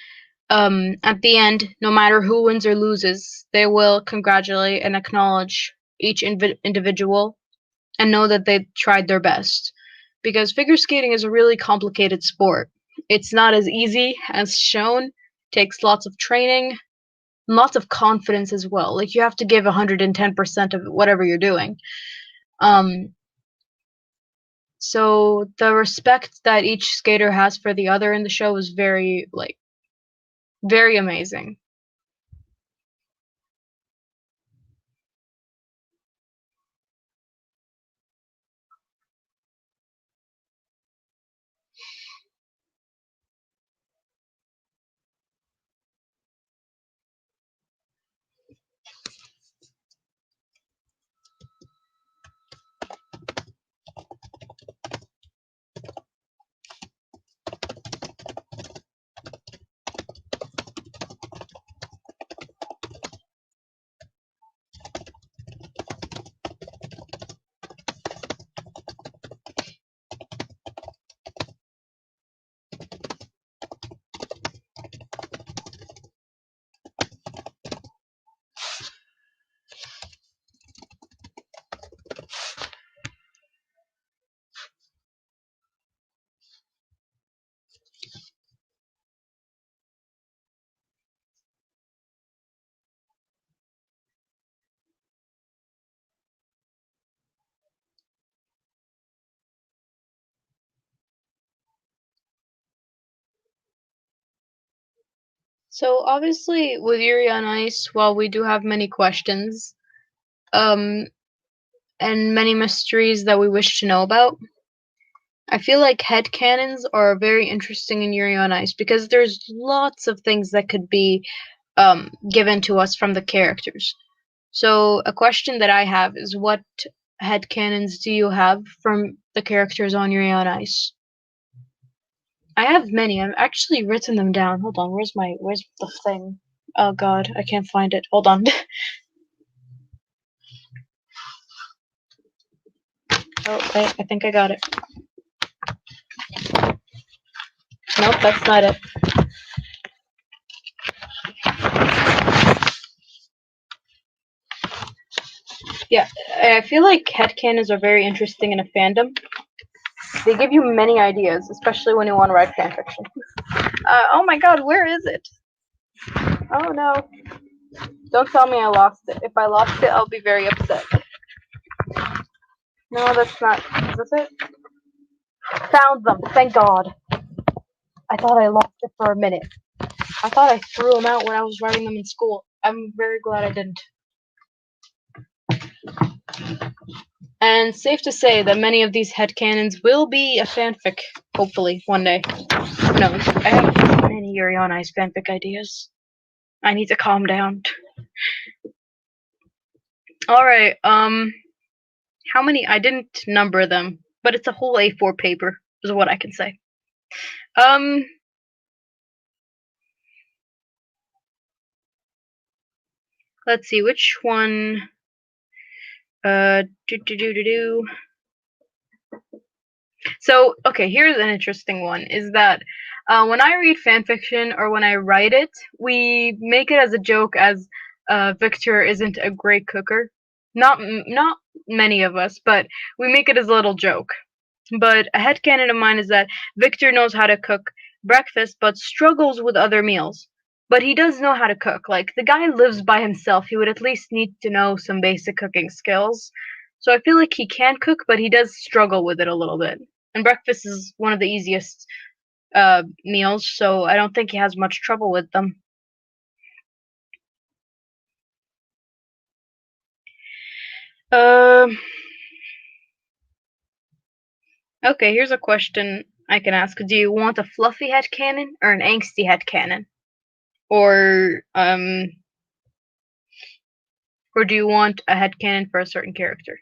at the end, no matter who wins or loses, they will congratulate and acknowledge each individual and know that they tried their best. Because figure skating is a really complicated sport. It's not as easy as shown, takes lots of training, lots of confidence as well. Like you have to give 110% of whatever you're doing. Um, so the respect that each skater has for the other in the show is very very amazing. So obviously with Yuri on Ice, while we do have many questions, um, and many mysteries that we wish to know about, I feel like headcanons are very interesting in Yuri on Ice because there's lots of things that could be given to us from the characters. So a question that I have is, what headcanons do you have from the characters on Yuri on Ice? I have many. I've actually written them down. Hold on, where's the thing? Oh god, I can't find it. Hold on. Oh, I think I got it. Nope, that's not it. Yeah, I feel like headcanons are very interesting in a fandom. They give you many ideas, especially when you want to write fanfiction. Oh my god, where is it? Oh no. Don't tell me I lost it. If I lost it, I'll be very upset. No, that's not. Is this it? Found them. Thank God. I thought I lost it for a minute. I thought I threw them out when I was writing them in school. I'm very glad I didn't. And safe to say that many of these headcanons will be a fanfic, hopefully, one day. Who knows? I have many Yuri on Ice fanfic ideas. I need to calm down. Alright, how many? I didn't number them, but it's a whole A4 paper, is what I can say. Um, let's see, which one? Do do do do do. So, okay, here's an interesting one, is that when I read fanfiction or when I write it, we make it as a joke as Victor isn't a great cooker. Not many of us, but we make it as a little joke. But a headcanon of mine is that Victor knows how to cook breakfast but struggles with other meals. But he does know how to cook. Like, the guy lives by himself. He would at least need to know some basic cooking skills. So I feel like he can cook, but he does struggle with it a little bit. And breakfast is one of the easiest meals, so I don't think he has much trouble with them. Um, Okay, here's a question I can ask. Do you want a fluffy headcanon or an angsty headcanon? Or or do you want a headcanon for a certain character?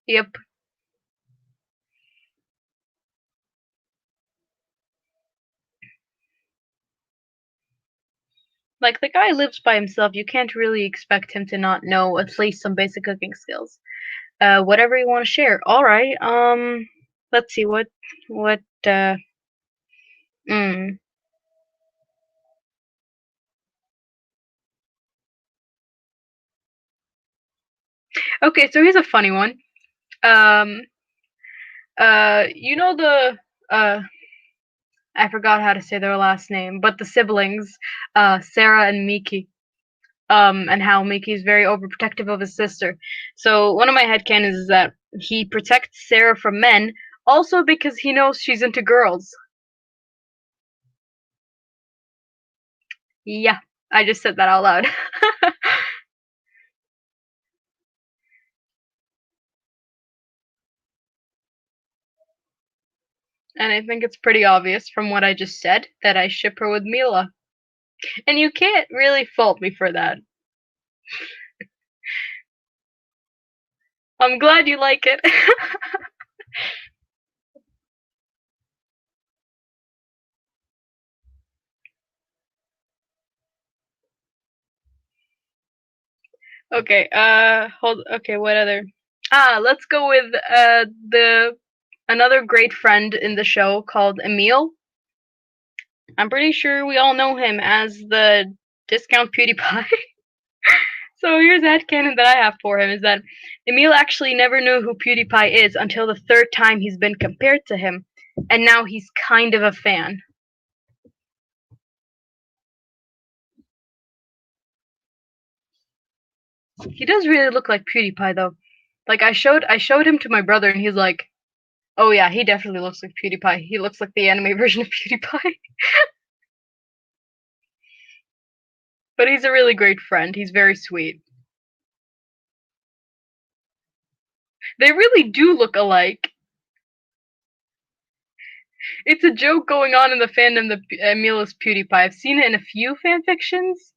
Yep. Like the guy lives by himself. You can't really expect him to not know at least some basic cooking skills. Whatever you want to share. All right. Let's see what mm. Okay, so here's a funny one. Um you know the uh I forgot how to say their last name, but the siblings, Sarah and Miki. And how Mickey's very overprotective of his sister. So one of my headcanons is that he protects Sarah from men, also because he knows she's into girls. Yeah, I just said that out loud. And I think it's pretty obvious from what I just said that I ship her with Mila. And you can't really fault me for that. I'm glad you like it. Okay, okay, what other? Let's go with the another great friend in the show called Emil. I'm pretty sure we all know him as the discount PewDiePie. So here's a headcanon that I have for him is that Emil actually never knew who PewDiePie is until the third time he's been compared to him, and now he's kind of a fan. He does really look like PewDiePie though. Like I showed him to my brother and he's like, "Oh yeah, he definitely looks like PewDiePie. He looks like the anime version of PewDiePie." But he's a really great friend. He's very sweet. They really do look alike. It's a joke going on in the fandom that Emil is PewDiePie. I've seen it in a few fan fictions,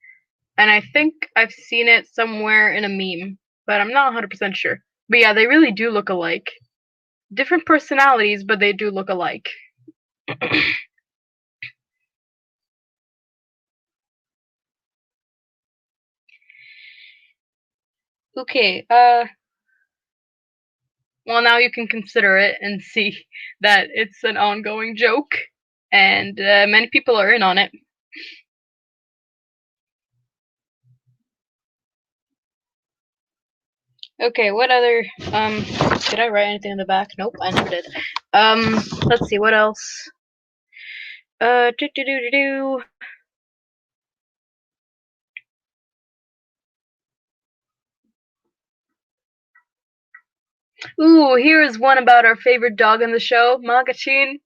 and I think I've seen it somewhere in a meme, but I'm not 100% sure. But yeah, they really do look alike. Different personalities, but they do look alike. Okay, well, now you can consider it and see that it's an ongoing joke, and many people are in on it. Okay, what other, did I write anything in the back? Nope, I never did. Let's see, what else? Do do do do do. Ooh, here is one about our favorite dog in the show, Magachin.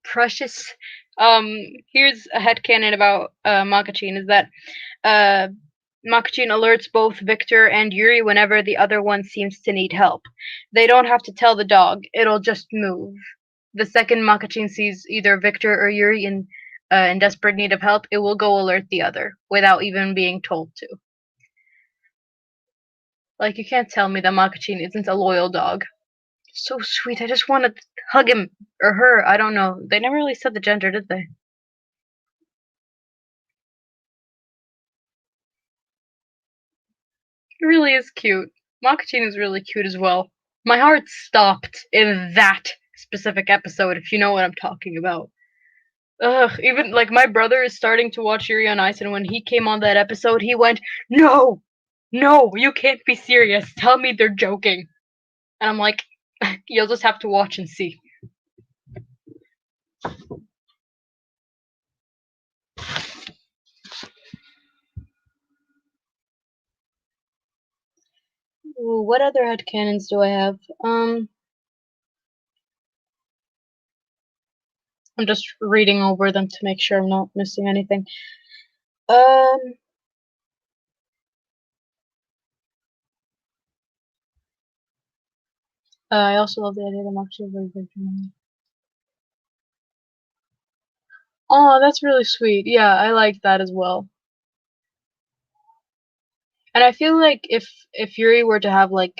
Precious. Here's a headcanon about Makachin is that uh, Makachin alerts both Victor and Yuri whenever the other one seems to need help. They don't have to tell the dog, it'll just move. The second Makachin sees either Victor or Yuri in desperate need of help, it will go alert the other without even being told to. Like, you can't tell me that Makachin isn't a loyal dog. So sweet, I just want to hug him or her, I don't know. They never really said the gender, did they? It really is cute. Makachin is really cute as well. My heart stopped in that specific episode, if you know what I'm talking about. Ugh, even like my brother is starting to watch Yuri on Ice, and when he came on that episode, he went, "No, no, you can't be serious. Tell me they're joking." And I'm like, "You'll just have to watch and see." Ooh, what other headcanons do I have? I'm just reading over them to make sure I'm not missing anything. Um, I also love the idea that Mark's a very good family. Oh, that's really sweet. Yeah, I like that as well. And I feel like if Yuri were to have like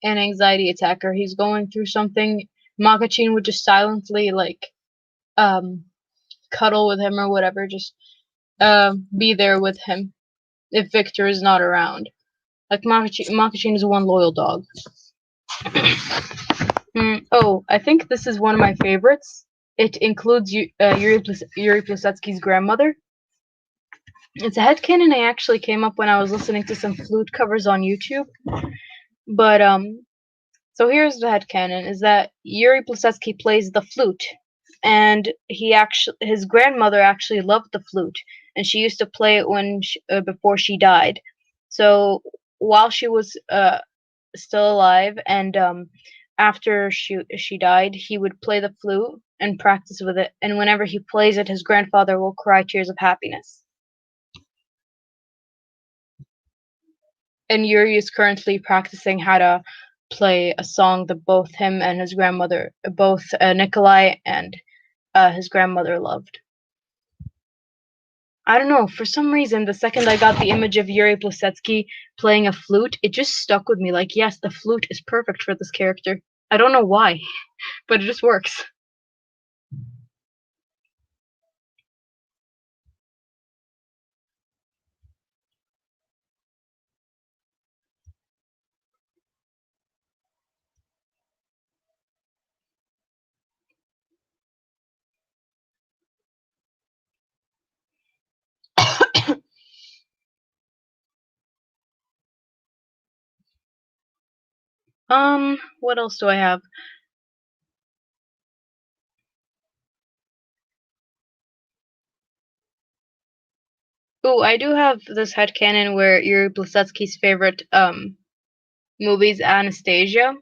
an anxiety attack or he's going through something, Makachin would just silently like um cuddle with him or whatever, just be there with him if Victor is not around. Like Makachin is one loyal dog. Oh, I think this is one of my favorites. It includes Yuri Plisetsky's grandmother. It's a headcanon I actually came up when I was listening to some flute covers on YouTube. But so here's the headcanon is that Yuri Plisetsky plays the flute, and his grandmother actually loved the flute, and she used to play it before she died. So while she was still alive, and after she died, he would play the flute and practice with it. And whenever he plays it, his grandfather will cry tears of happiness. And Yuri is currently practicing how to play a song that both him and his grandmother, both Nikolai and his grandmother loved. I don't know, for some reason, the second I got the image of Yuri Plisetsky playing a flute, it just stuck with me. Like, yes, the flute is perfect for this character. I don't know why, but it just works. What else do I have? Ooh, I do have this headcanon where Yuri Plisetsky's favorite movie is Anastasia,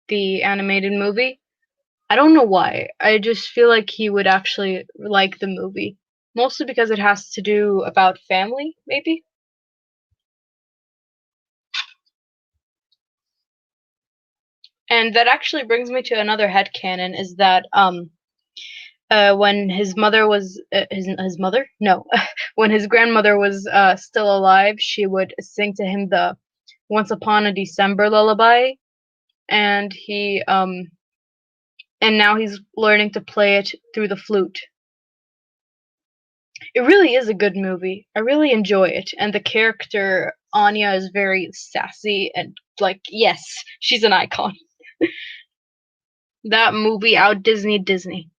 the animated movie. I don't know why. I just feel like he would actually like the movie. Mostly because it has to do about family, maybe? And that actually brings me to another headcanon is that when his mother was his mother? No. When his grandmother was still alive, she would sing to him the Once Upon a December lullaby, and he and now he's learning to play it through the flute. It really is a good movie. I really enjoy it, and the character Anya is very sassy and like yes, she's an icon. That movie out Disney.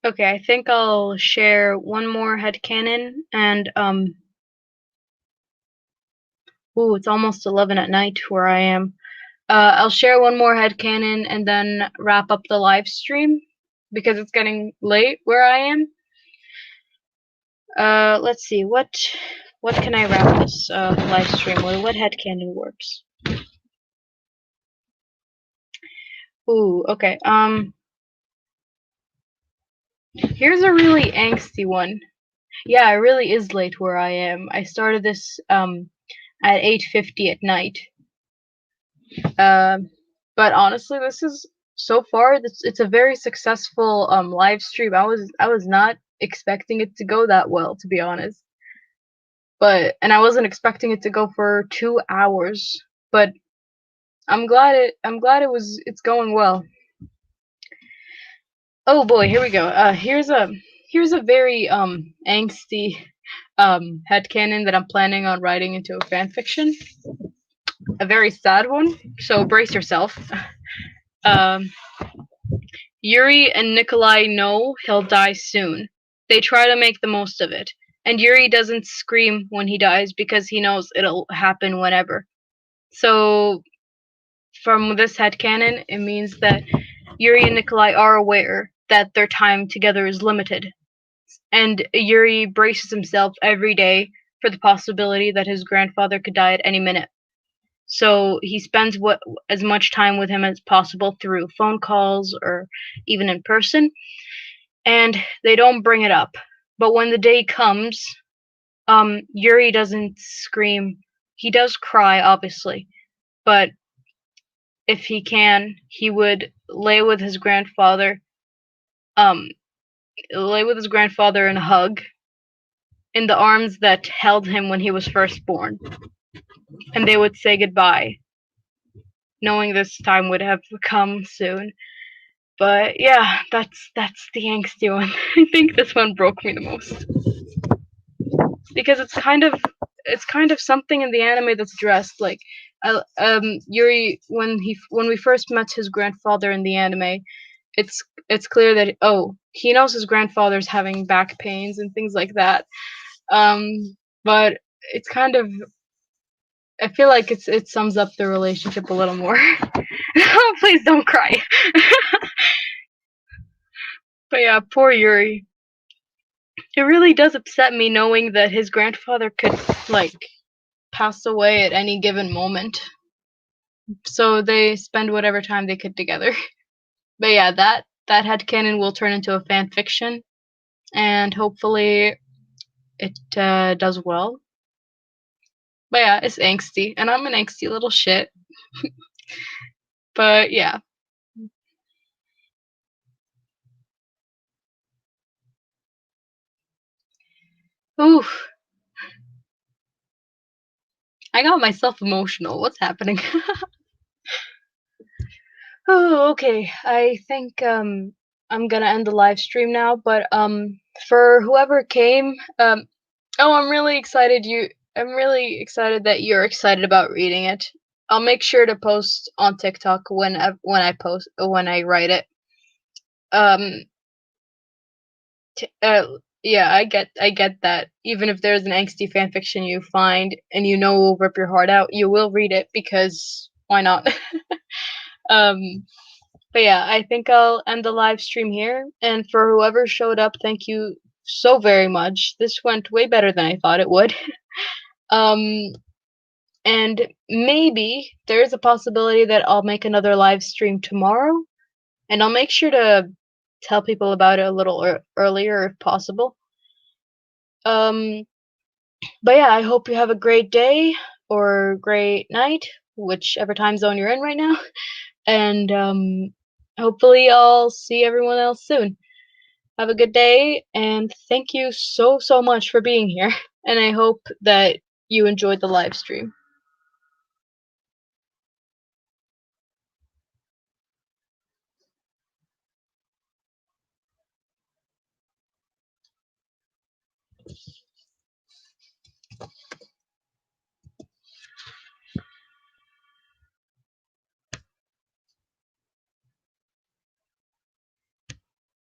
Okay, I think I'll share one more headcanon and ooh, it's almost 11 at night where I am. I'll share one more headcanon and then wrap up the live stream because it's getting late where I am. Let's see, what can I wrap this live stream with? What headcanon works? Ooh, okay. Here's a really angsty one. Yeah, it really is late where I am. I started this at 8:50 at night. Um, but honestly, this is so far it's a very successful live stream. I was not expecting it to go that well, to be honest. And I wasn't expecting it to go for 2 hours. But it's going well. Oh boy, here we go. Here's a very angsty headcanon that I'm planning on writing into a fanfiction. A very sad one, so brace yourself. Um, Yuri and Nikolai know he'll die soon. They try to make the most of it, and Yuri doesn't scream when he dies because he knows it'll happen whenever. So, from this headcanon, it means that Yuri and Nikolai are aware that their time together is limited, and Yuri braces himself every day for the possibility that his grandfather could die at any minute. So he spends as much time with him as possible through phone calls or even in person, and they don't bring it up. But when the day comes, Yuri doesn't scream. He does cry, obviously, but if he can, he would um, lay with his grandfather and hug in the arms that held him when he was first born, and they would say goodbye, knowing this time would have come soon. But yeah, that's the angsty one. I think this one broke me the most because it's kind of something in the anime that's dressed like Yuri when we first met his grandfather in the anime, it's clear that he knows his grandfather's having back pains and things like that. But it's kind of I feel like it sums up the relationship a little more. Oh, please don't cry. But yeah, poor Yuri. It really does upset me knowing that his grandfather could like pass away at any given moment. So they spend whatever time they could together. But yeah, that headcanon will turn into a fan fiction, and hopefully it does well. But yeah, it's angsty, and I'm an angsty little shit. But yeah. Oof. I got myself emotional. What's happening? Oh, okay. I think I'm gonna end the live stream now, but for whoever came, oh, I'm really excited that you're excited about reading it. I'll make sure to post on TikTok when I write it. Um t- uh yeah, I get that. Even if there's an angsty fanfiction you find and you know will rip your heart out, you will read it because why not? um But yeah, I think I'll end the live stream here. And for whoever showed up, thank you so very much. This went way better than I thought it would. um, and maybe there's a possibility that I'll make another live stream tomorrow, and I'll make sure to tell people about it a little earlier if possible. Um, but yeah, I hope you have a great day or great night, whichever time zone you're in right now. And hopefully I'll see everyone else soon. Have a good day, and thank you so, so much for being here. And I hope that you enjoyed the live stream.